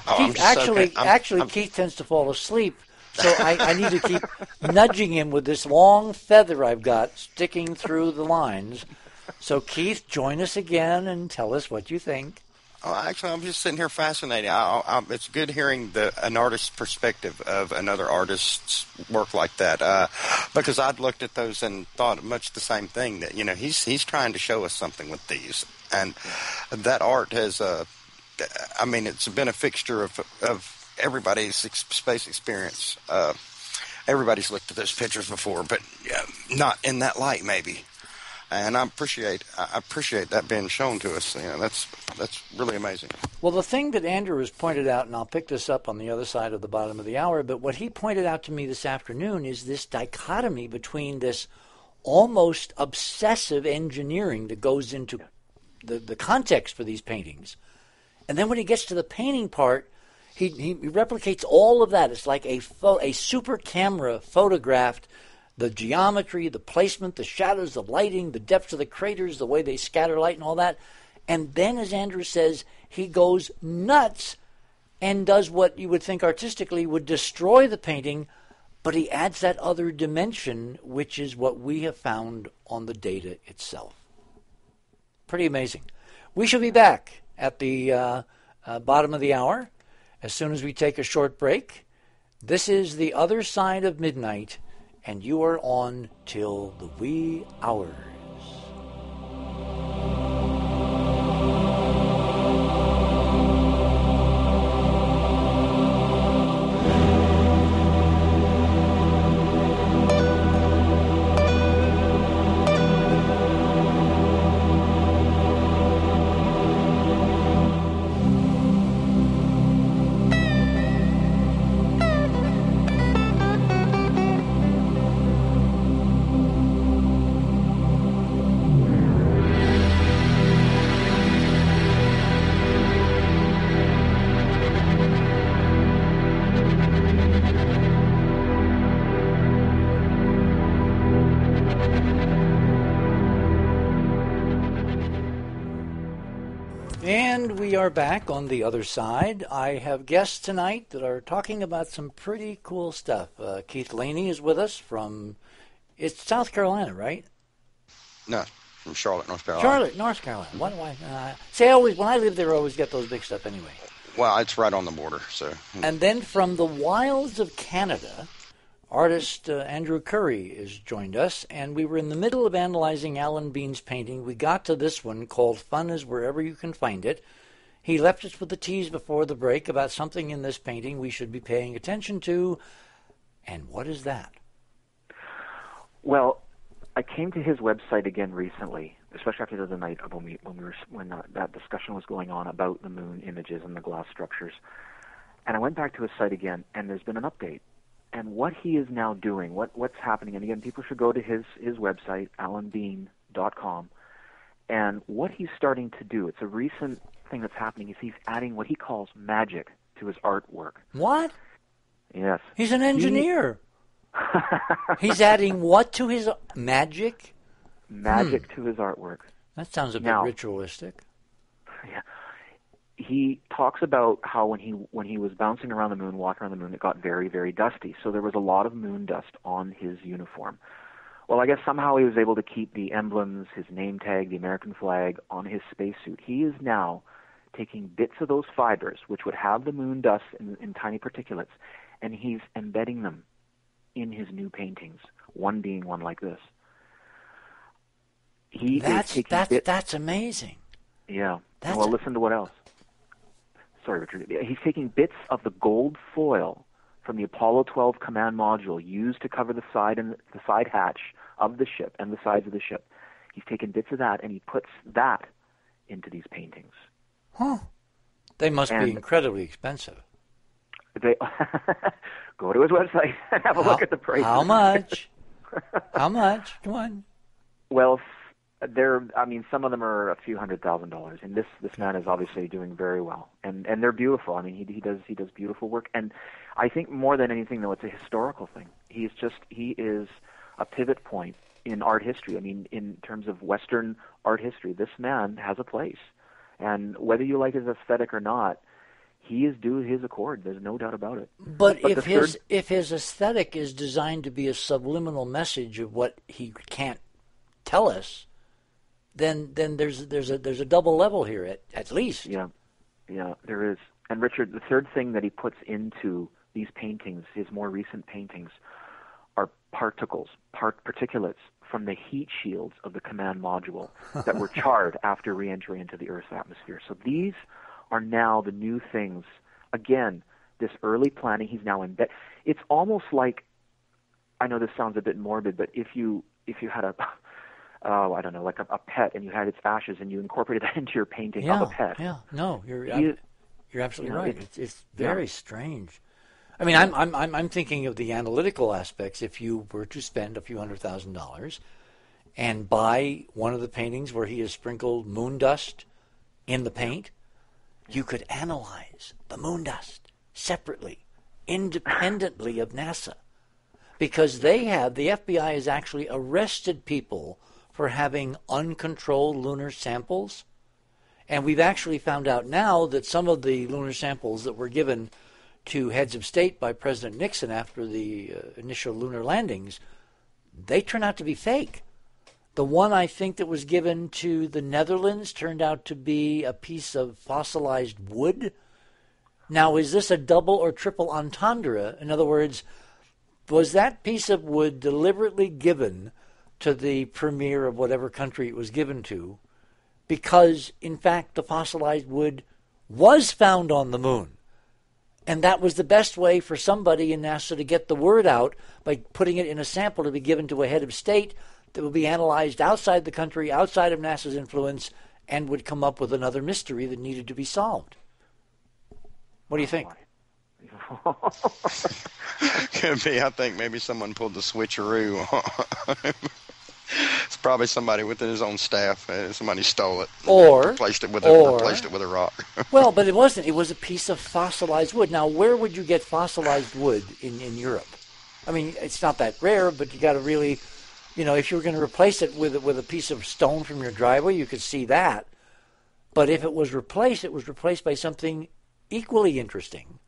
Oh, Keith, Keith tends to fall asleep, so I need to keep nudging him with this long feather I've got sticking through the lines. So, Keith, join us again and tell us what you think. Oh, actually, I'm just sitting here fascinated. It's good hearing an artist's perspective of another artist's work like that, because I'd looked at those and thought much the same thing. That he's trying to show us something with these, and that art has it's been a fixture of everybody's space experience. Everybody's looked at those pictures before, but not in that light, maybe. And I appreciate that being shown to us. That's really amazing. Well, the thing that Andrew has pointed out, and I'll pick this up on the other side of the bottom of the hour, but what he pointed out to me this afternoon is this dichotomy between this almost obsessive engineering that goes into the context for these paintings. And then when he gets to the painting part, he replicates all of that. It's like a super camera photographed the geometry, the placement, the shadows, the lighting, the depths of the craters, the way they scatter light and all that. And then, as Andrew says, he goes nuts and does what you would think artistically would destroy the painting, but he adds that other dimension, which is what we have found on the data itself. Pretty amazing. We shall be back at the bottom of the hour as soon as we take a short break. This is The Other Side of Midnight, and you are on till the wee hours. And we are back on the other side. I have guests tonight that are talking about some pretty cool stuff. Keith Laney is with us it's South Carolina, right? No, from Charlotte, North Carolina. Charlotte, North Carolina. Why do I when I live there, I always get those big stuff anyway. Well, it's right on the border, so. And then from the wilds of Canada, artist Andrew Curry has joined us, and we were in the middle of analyzing Alan Bean's painting. We got to this one called Fun is Wherever You Can Find It. He left us with a tease before the break about something in this painting we should be paying attention to. And what is that? Well, I came to his website again recently, especially after the other night when that discussion was going on about the moon images and the glass structures. And I went back to his site again, and there's been an update. And what he is now doing, what's happening, and again, people should go to his website, alanbean.com, and what he's starting to do, it's a recent thing that's happening, is he's adding what he calls magic to his artwork. What? Yes. He's an engineer. He's adding what to his magic? Magic to his artwork. That sounds a bit ritualistic. Yeah. He talks about how when he was bouncing around the moon, walking around the moon, it got very, very dusty. So there was a lot of moon dust on his uniform. Well, I guess somehow he was able to keep the emblems, his name tag, the American flag on his spacesuit. He is now taking bits of those fibers, which would have the moon dust in tiny particulates, and he's embedding them in his new paintings, one being one like this. That's amazing. Yeah. Well, listen to what else. Sorry, Richard. He's taking bits of the gold foil from the Apollo 12 command module used to cover the side hatch of the ship and the sides of the ship. He's taken bits of that and he puts that into these paintings. Huh. They must be incredibly expensive. They go to his website and have a look at the prices. How much? How much? Come on. Well, some of them are a few $100,000, and this man is obviously doing very well, and they're beautiful. I mean, he does beautiful work, and I think more than anything, though, it's a historical thing. He is a pivot point in art history. I mean, in terms of Western art history, this man has a place, and whether you like his aesthetic or not, he is due his accord. There's no doubt about it. But if his aesthetic is designed to be a subliminal message of what he can't tell us, then there's a double level here at least. Yeah, there is. And Richard, the third thing that he puts into these paintings, his more recent paintings, are particulates from the heat shields of the command module that were charred after re-entry into the Earth's atmosphere. So these are now the new things. Again, this early planning, he's now in bed. It's almost like, I know this sounds a bit morbid, but if you had a I don't know, like a pet, and you had its ashes, and you incorporated that into your painting of a pet. Yeah, no, you're absolutely right. It's very strange. I mean, I'm thinking of the analytical aspects. If you were to spend a few $100,000 and buy one of the paintings where he has sprinkled moon dust in the paint, you could analyze the moon dust separately, independently of NASA, because the FBI has actually arrested people for having uncontrolled lunar samples. And we've actually found out now that some of the lunar samples that were given to heads of state by President Nixon after the initial lunar landings, they turn out to be fake. The one I think that was given to the Netherlands turned out to be a piece of fossilized wood. Now, is this a double or triple entendre? In other words, was that piece of wood deliberately given to the premier of whatever country it was given to because, in fact, the fossilized wood was found on the moon? And that was the best way for somebody in NASA to get the word out by putting it in a sample to be given to a head of state that would be analyzed outside the country, outside of NASA's influence, and would come up with another mystery that needed to be solved. What do you think? Could be. I think maybe someone pulled the switcheroo. It's probably somebody within his own staff. Somebody stole it, or replaced it with a rock. Well, but it wasn't. It was a piece of fossilized wood. Now, where would you get fossilized wood in Europe? I mean, it's not that rare, but you got to really, if you were going to replace it with a piece of stone from your driveway, you could see that. But if it was replaced by something equally interesting,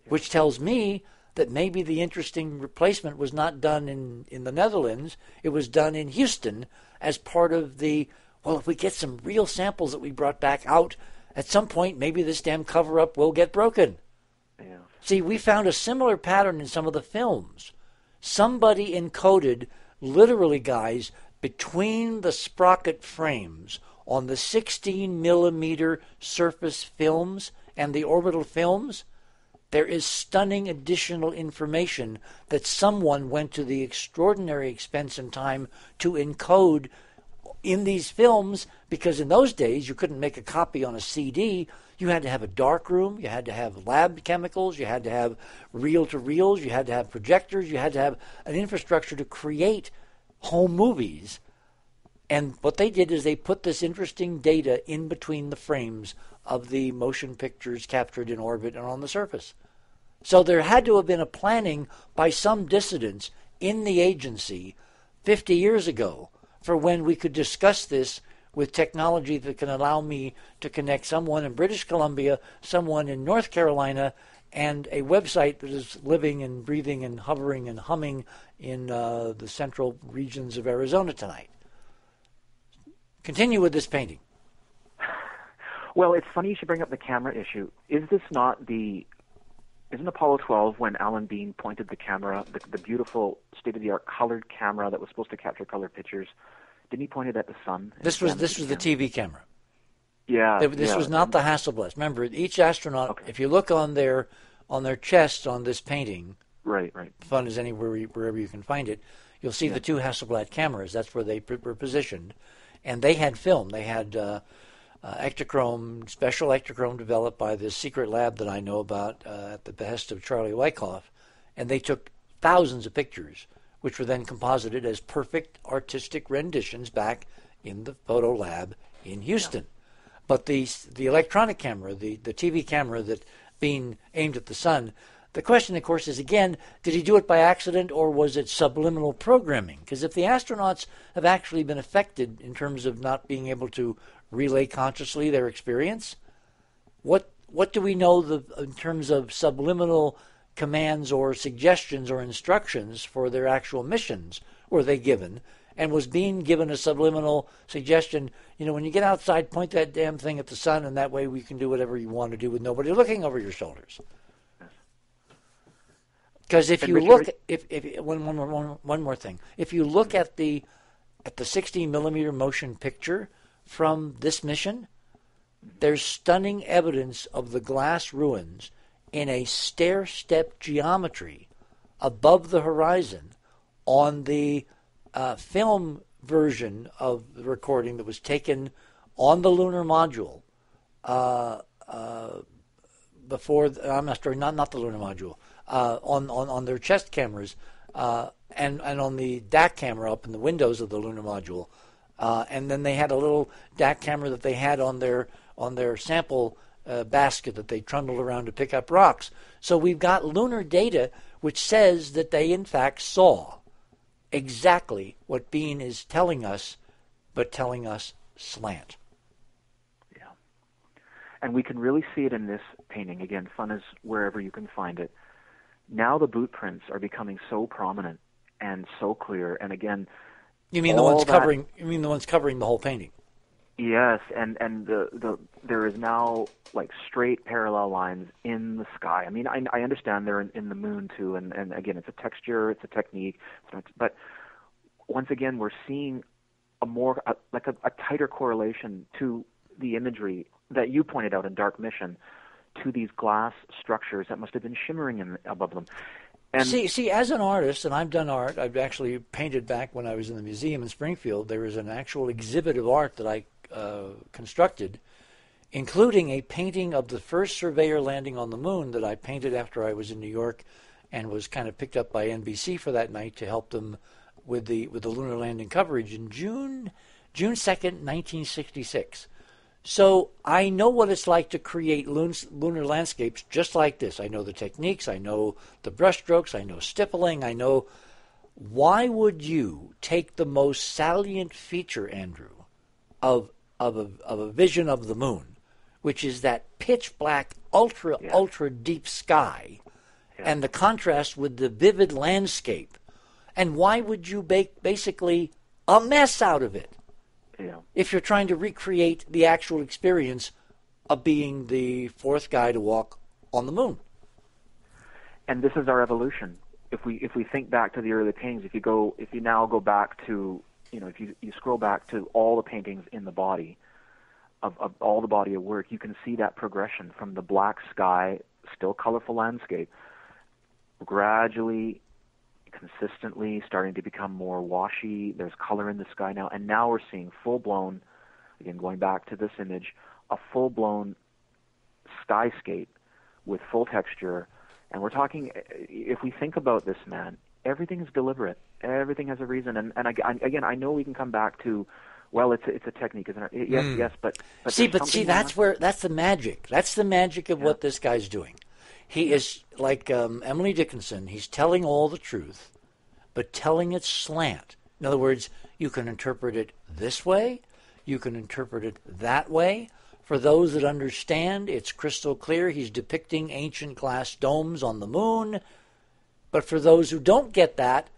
which tells me that maybe the interesting replacement was not done in the Netherlands. It was done in Houston as part of if we get some real samples that we brought back out, at some point maybe this damn cover-up will get broken. Yeah. See, we found a similar pattern in some of the films. Somebody encoded, literally, guys, between the sprocket frames on the 16-millimeter surface films and the orbital films, there is stunning additional information that someone went to the extraordinary expense and time to encode in these films, because in those days you couldn't make a copy on a CD. You had to have a dark room, you had to have lab chemicals, you had to have reel-to-reels, you had to have projectors, you had to have an infrastructure to create home movies. And what they did is they put this interesting data in between the frames of the motion pictures captured in orbit and on the surface. So there had to have been a planning by some dissidents in the agency 50 years ago for when we could discuss this with technology that can allow me to connect someone in British Columbia, someone in North Carolina, and a website that is living and breathing and hovering and humming in the central regions of Arizona tonight. Continue with this painting. Well, it's funny you should bring up the camera issue. Isn't Apollo 12 when Alan Bean pointed the camera, the beautiful state-of-the-art colored camera that was supposed to capture color pictures, didn't he point it at the sun? This was the TV camera. Yeah. This was not the Hasselblad. Remember, each astronaut, if you look on their chests on this painting, right. Fun is anywhere, wherever you can find it, you'll see the two Hasselblad cameras. That's where they were positioned. And they had film. They had Ektachrome, special Ektachrome developed by this secret lab that I know about at the behest of Charlie Wyckoff. And they took thousands of pictures, which were then composited as perfect artistic renditions back in the photo lab in Houston. Yeah. But the electronic camera, the TV camera that being aimed at the sun, the question, of course, is, again, did he do it by accident or was it subliminal programming? Because if the astronauts have actually been affected in terms of not being able to relay consciously their experience, what what do we know in terms of subliminal commands or suggestions or instructions for their actual missions were they given? And was being given a subliminal suggestion, when you get outside, point that damn thing at the sun, and that way we can do whatever you want to do with nobody looking over your shoulders. Because if you look, one more thing, if you look at the 16 millimeter motion picture from this mission, there's stunning evidence of the glass ruins in a stair-step geometry above the horizon on the film version of the recording that was taken on the lunar module before. I'm not sure, not the lunar module. On their chest cameras and on the DAC camera up in the windows of the lunar module, and then they had a little DAC camera that they had on their sample basket that they trundled around to pick up rocks. So we've got lunar data which says that they in fact saw exactly what Bean is telling us, but telling us slant. Yeah. And we can really see it in this painting. Again, fun is wherever you can find it. Now the boot prints are becoming so prominent and so clear. And again, you mean the ones covering the whole painting? Yes, and there is now like straight parallel lines in the sky. I mean, I understand they're in the moon too, and again, it's a texture, it's a technique, but once again, we're seeing a tighter correlation to the imagery that you pointed out in Dark Mission, to these glass structures that must have been shimmering above them. And see, as an artist, and I've done art, I've actually painted back when I was in the museum in Springfield. There is an actual exhibit of art that I constructed, including a painting of the first surveyor landing on the moon that I painted after I was in New York, and was kind of picked up by NBC for that night to help them with the lunar landing coverage in June 2nd, 1966. So I know what it's like to create lunar landscapes just like this. I know the techniques, I know the brushstrokes, I know stippling, I know. Why would you take the most salient feature, Andrew, of a vision of the moon, which is that pitch black, ultra deep sky, and the contrast with the vivid landscape, and why would you make basically a mess out of it? Yeah. If you're trying to recreate the actual experience of being the fourth guy to walk on the moon. And this is our evolution. If we think back to the early paintings, if you now go back to, if you scroll back to all the paintings in the body of all the body of work, you can see that progression from the black sky, still colorful landscape, gradually, consistently starting to become more washy. There's color in the sky now, and now we're seeing full-blown, again going back to this image, a full-blown skyscape with full texture. And we're talking, if we think about this, man, everything is deliberate. Everything has a reason. And again, I know we can come back to, well, it's a technique, isn't it? Yes, but that's the magic. That's the magic of what this guy's doing. He is like Emily Dickinson. He's telling all the truth, but telling it slant. In other words, you can interpret it this way, you can interpret it that way. For those that understand, it's crystal clear. He's depicting ancient glass domes on the moon. But for those who don't get that,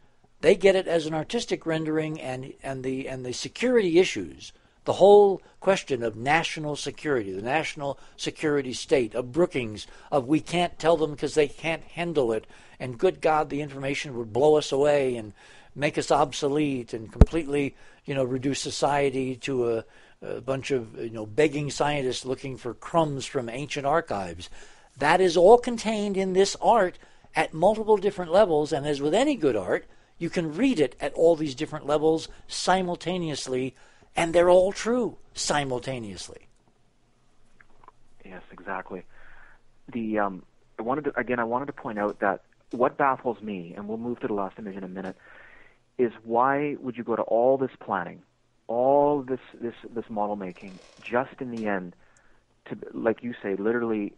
they get it as an artistic rendering, and the security issues, the whole question of national security, the national security state, of Brookings, of we can't tell them because they can't handle it, and good God, the information would blow us away and make us obsolete and completely, reduce society to a bunch of, begging scientists looking for crumbs from ancient archives. That is all contained in this art at multiple different levels, and as with any good art, you can read it at all these different levels simultaneously, and they're all true simultaneously. Yes, exactly. I wanted to point out that what baffles me, and we'll move to the last image in a minute, is why would you go to all this planning, all this model making, just in the end to, like you say, literally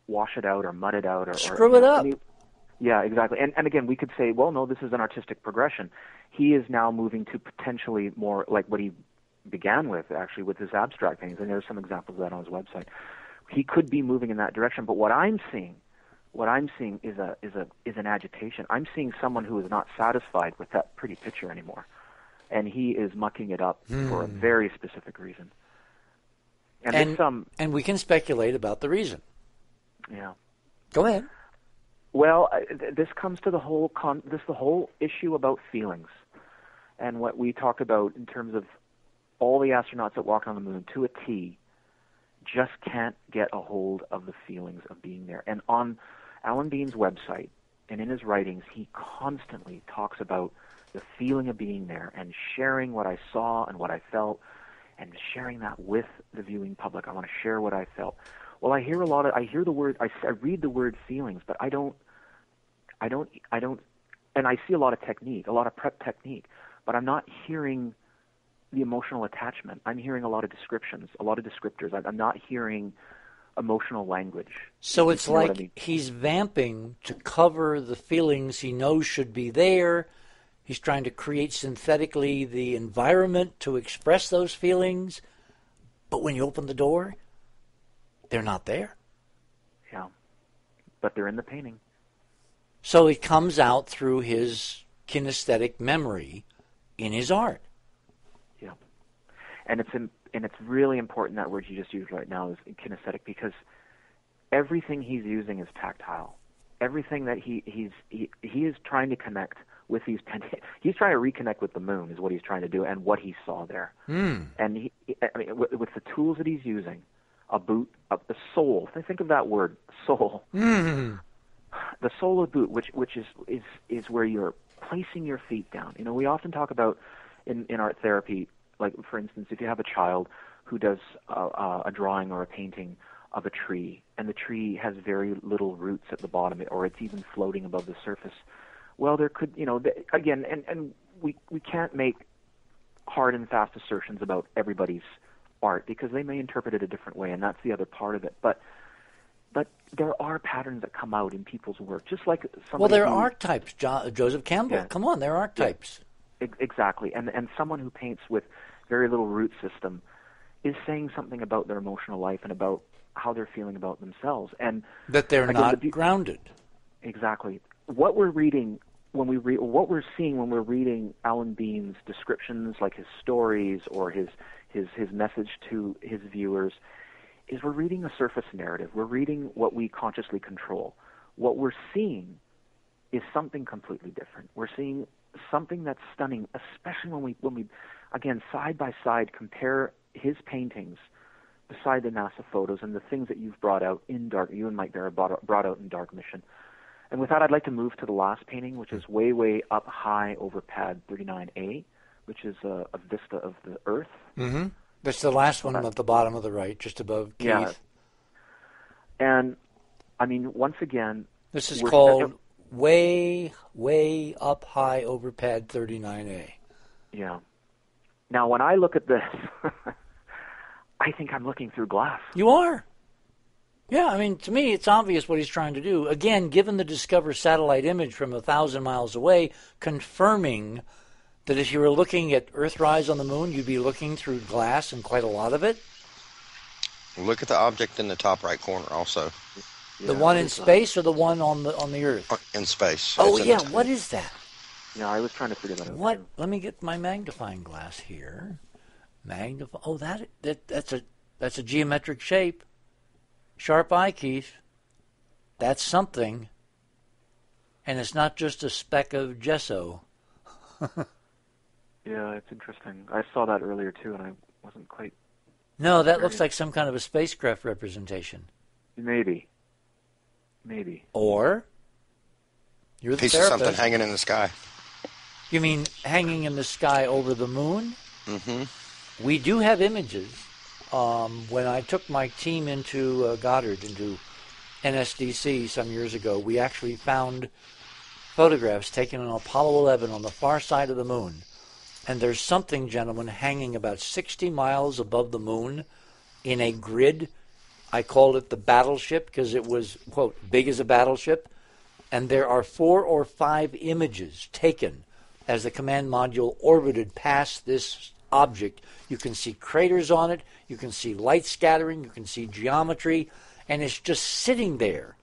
wash it out or mud it out or screw it up. Yeah, exactly. And again, we could say, well, no, this is an artistic progression. He is now moving to potentially more like what he began with, actually, with his abstract paintings, and there's some examples of that on his website. he could be moving in that direction. But what I'm seeing is an agitation. I'm seeing someone who is not satisfied with that pretty picture anymore, and he is mucking it up for a very specific reason. And we can speculate about the reason. Yeah. Go ahead. Well, this comes to the whole issue about feelings, and what we talked about in terms of all the astronauts that walked on the moon to a T just can't get a hold of the feelings of being there. And on Alan Bean's website and in his writings, he constantly talks about the feeling of being there and sharing what I saw and what I felt and sharing that with the viewing public. I want to share what I felt. Well, I read the word feelings, but I don't, and I see a lot of technique, a lot of prep technique, but I'm not hearing the emotional attachment. I'm hearing a lot of descriptions, a lot of descriptors. I'm not hearing emotional language. So it's like he's vamping to cover the feelings he knows should be there. He's trying to create synthetically the environment to express those feelings. But when you open the door, they're not there. Yeah. But they're in the painting. So it comes out through his kinesthetic memory in his art. Yeah. And it's really important, that word you just used right now is kinesthetic, because everything he's using is tactile. Everything that he is trying to connect with these he's trying to reconnect with the moon is what he's trying to do, and what he saw there. And with the tools that he's using, a boot, the soul. Think of that word, soul. The soul of boot, which is where you're placing your feet down. You know, we often talk about in art therapy, like for instance, if you have a child who does a drawing or a painting of a tree, and the tree has very little roots at the bottom, or it's even floating above the surface. Well, there could, again, and we can't make hard and fast assertions about everybody's art, because they may interpret it a different way, and that's the other part of it. But there are patterns that come out in people's work, just like there are archetypes. Joseph Campbell, come on, there are archetypes. Yeah, exactly, and someone who paints with very little root system is saying something about their emotional life and about how they're feeling about themselves, and that they're not grounded. Exactly. What we're reading what we're seeing when we're reading Alan Bean's descriptions, like his stories or his message to his viewers, is we're reading a surface narrative. We're reading what we consciously control. What we're seeing is something completely different. We're seeing something that's stunning, especially when we again, side by side, compare his paintings beside the NASA photos and the things that you've brought out in Dark. You and Mike Barra brought out in Dark Mission. And with that, I'd like to move to the last painting, which is way, way up high over pad 39A, which is a vista of the Earth. Mm-hmm. That's the last one at the bottom of the right, just above Keith. Yeah. And, I mean, once again... This is called way, way up high over pad 39A. Yeah. Now, when I look at this, I think I'm looking through glass. You are. Yeah, I mean, to me, it's obvious what he's trying to do. Again, given the Discover satellite image from 1,000 miles away, confirming that if you were looking at Earthrise on the moon, you'd be looking through glass, and quite a lot of it. Look at the object in the top right corner also. The one in space or the one on the Earth? In space. Oh, yeah, what is that? Yeah, I was trying to figure that out. What? Let me get my magnifying glass here. Oh, that's a geometric shape. Sharp eye, Keith. That's something. And it's not just a speck of gesso. Yeah, it's interesting. I saw that earlier, too, and I wasn't quite... No, that looks like some kind of a spacecraft representation. Maybe. Or, you're the piece therapist. of something hanging in the sky. You mean hanging in the sky over the moon? Mm-hmm. We do have images. When I took my team into Goddard, into NSDC some years ago, we actually found photographs taken on Apollo 11 on the far side of the moon. And there's something, gentlemen, hanging about 60 miles above the moon in a grid. I called it the battleship because it was, quote, big as a battleship. And there are 4 or 5 images taken as the command module orbited past this object. You can see craters on it, you can see light scattering, you can see geometry, and it's just sitting there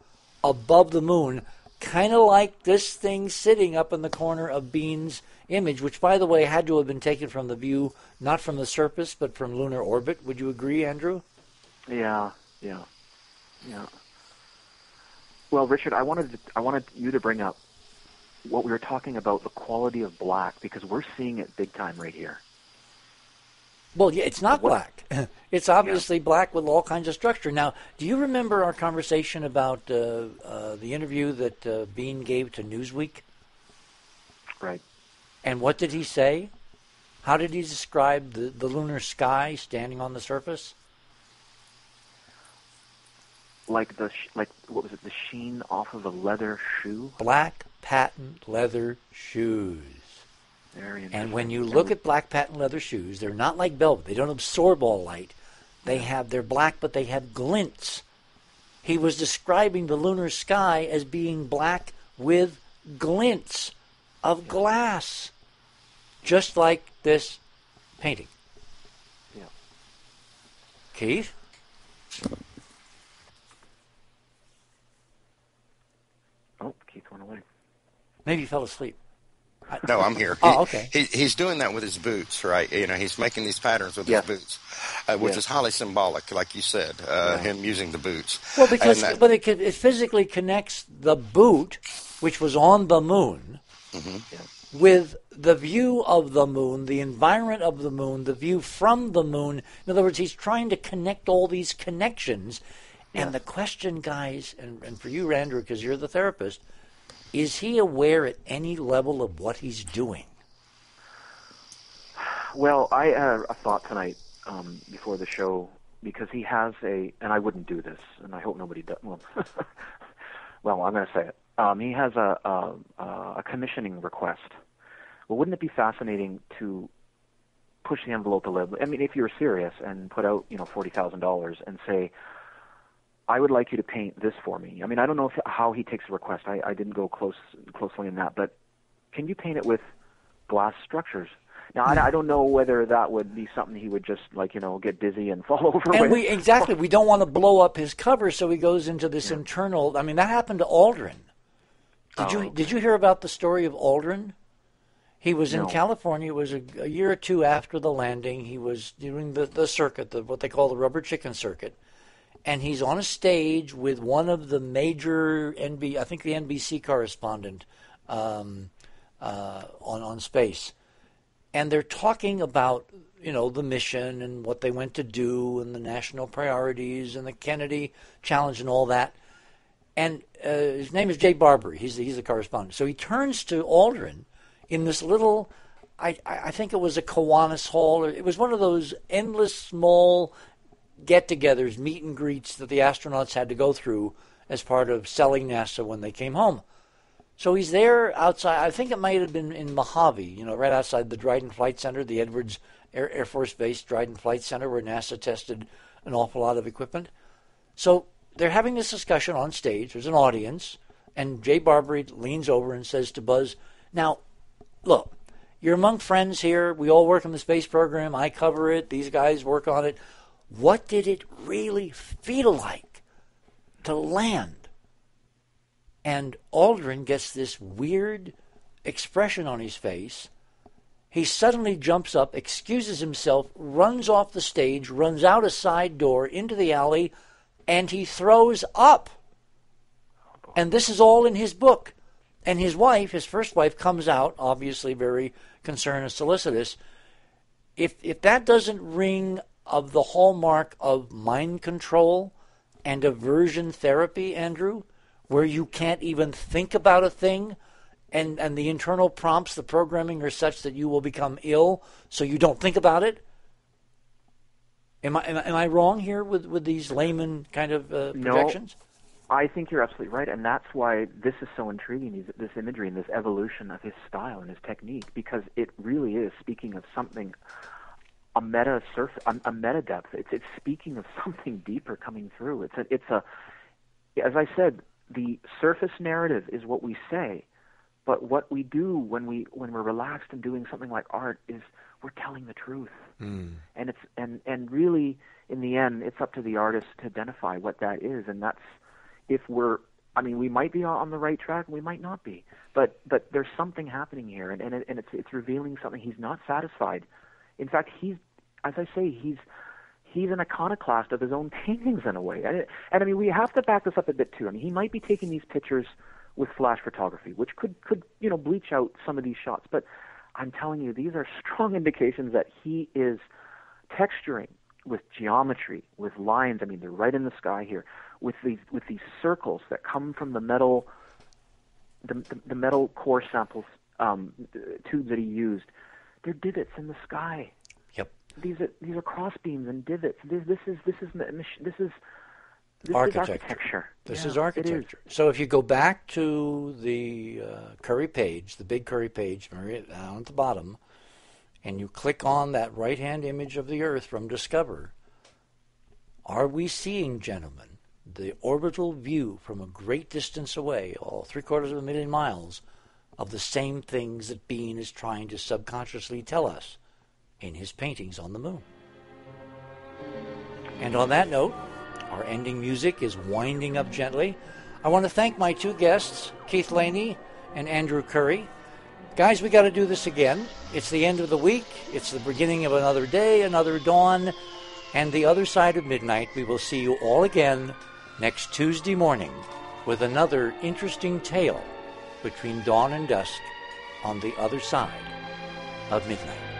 above the moon, kind of like this thing sitting up in the corner of Bean's image, which, by the way, had to have been taken from the view, not from the surface, but from lunar orbit. Would you agree, Andrew? Yeah. Well, Richard, I wanted you to bring up what we were talking about, the quality of black, because we're seeing it big time right here. Well, yeah, it's not black. It's obviously black with all kinds of structure. Now, do you remember our conversation about the interview that Bean gave to Newsweek? Right. And what did he say? How did he describe the lunar sky standing on the surface? Like what was it? The sheen off of a leather shoe. Black patent leather shoes. Very interesting. And when you look at black patent leather shoes, they're not like velvet. They don't absorb all light. They're black, but they have glints. He was describing the lunar sky as being black with glints of glass, just like this painting. Yeah. Keith? Oh, Keith went away. Maybe he fell asleep. No, I'm here. Oh, okay. He's doing that with his boots, right? He's making these patterns with his boots, which is highly symbolic, like you said, him using the boots. Well, because it physically connects the boot, which was on the moon, with the view of the moon, the environment of the moon, the view from the moon. In other words, he's trying to connect all these connections. And the question, guys, and for you, Andrew, because you're the therapist, is he aware at any level of what he's doing? Well, I had a thought tonight before the show, because he has and I wouldn't do this, and I hope nobody does. Well, I'm going to say it. He has a commissioning request. Well, wouldn't it be fascinating to push the envelope a little? I mean, if you're serious and put out, $40,000 and say, I would like you to paint this for me. I mean, I don't know how he takes a request. I didn't go closely in that, but can you paint it with glass structures? Now, I don't know whether that would be something he would just get dizzy and fall over and with. We don't want to blow up his cover, so he goes into this internal. I mean, that happened to Aldrin. Did you hear about the story of Aldrin? He was in California. It was a year or two after the landing. He was doing the circuit, what they call the rubber chicken circuit. And he's on a stage with one of the major I think the NBC correspondent on space. And they're talking about, the mission and what they went to do and the national priorities and the Kennedy challenge and all that. And his name is Jay Barbary. He's the correspondent. So he turns to Aldrin in this little, I think it was a Kiwanis Hall. It was one of those endless small get-togethers, meet and greets that the astronauts had to go through as part of selling NASA when they came home. So he's there outside. I think it might have been in Mojave, right outside the Dryden Flight Center, the Edwards Air Force Base Dryden Flight Center, where NASA tested an awful lot of equipment. So they're having this discussion on stage. There's an audience, and Jay Barbary leans over and says to Buzz, "Now, look, you're among friends here. We all work on the space program. I cover it. These guys work on it. What did it really feel like to land?" And Aldrin gets this weird expression on his face. He suddenly jumps up, excuses himself, runs off the stage, runs out a side door into the alley, and he throws up. And this is all in his book. And his wife, his first wife, comes out, obviously very concerned and solicitous. If that doesn't ring of the hallmark of mind control and aversion therapy, Andrew, where you can't even think about a thing, and the internal prompts, the programming are such that you will become ill, so you don't think about it. Am I wrong here with these layman kind of projections? No, I think you're absolutely right, and that's why this is so intriguing, this imagery and this evolution of his style and his technique, because it really is speaking of something, a meta depth. It's speaking of something deeper coming through. It's a as I said, the surface narrative is what we say, but what we do when we're relaxed and doing something like art is we're telling the truth. Mm. And it's and really, in the end, it's up to the artist to identify what that is. And that's, if we're, I mean, we might be on the right track, we might not be, but there's something happening here, and it's revealing something. He's not satisfied. In fact, he's, as I say, he's an iconoclast of his own paintings in a way. And I mean, we have to back this up a bit too. I mean, he might be taking these pictures with flash photography, which could bleach out some of these shots. But I'm telling you, these are strong indications that he is texturing with geometry, with lines. I mean, they're right in the sky here, with these circles that come from the metal, the metal core samples tubes that he used. They're divots in the sky. Yep. These are cross beams and divots. This is architecture. This is architecture. So if you go back to the Curry page, the big Curry page, down at the bottom, and you click on that right-hand image of the Earth from Discover, are we seeing, gentlemen, the orbital view from a great distance away, all 750,000 miles, of the same things that Bean is trying to subconsciously tell us in his paintings on the moon? And on that note, our ending music is winding up gently. I want to thank my two guests, Keith Laney and Andrew Curry. Guys, we got to do this again. It's the end of the week. It's the beginning of another day, another dawn, and the other side of midnight. We will see you all again next Tuesday morning with another interesting tale between dawn and dusk on the other side of midnight.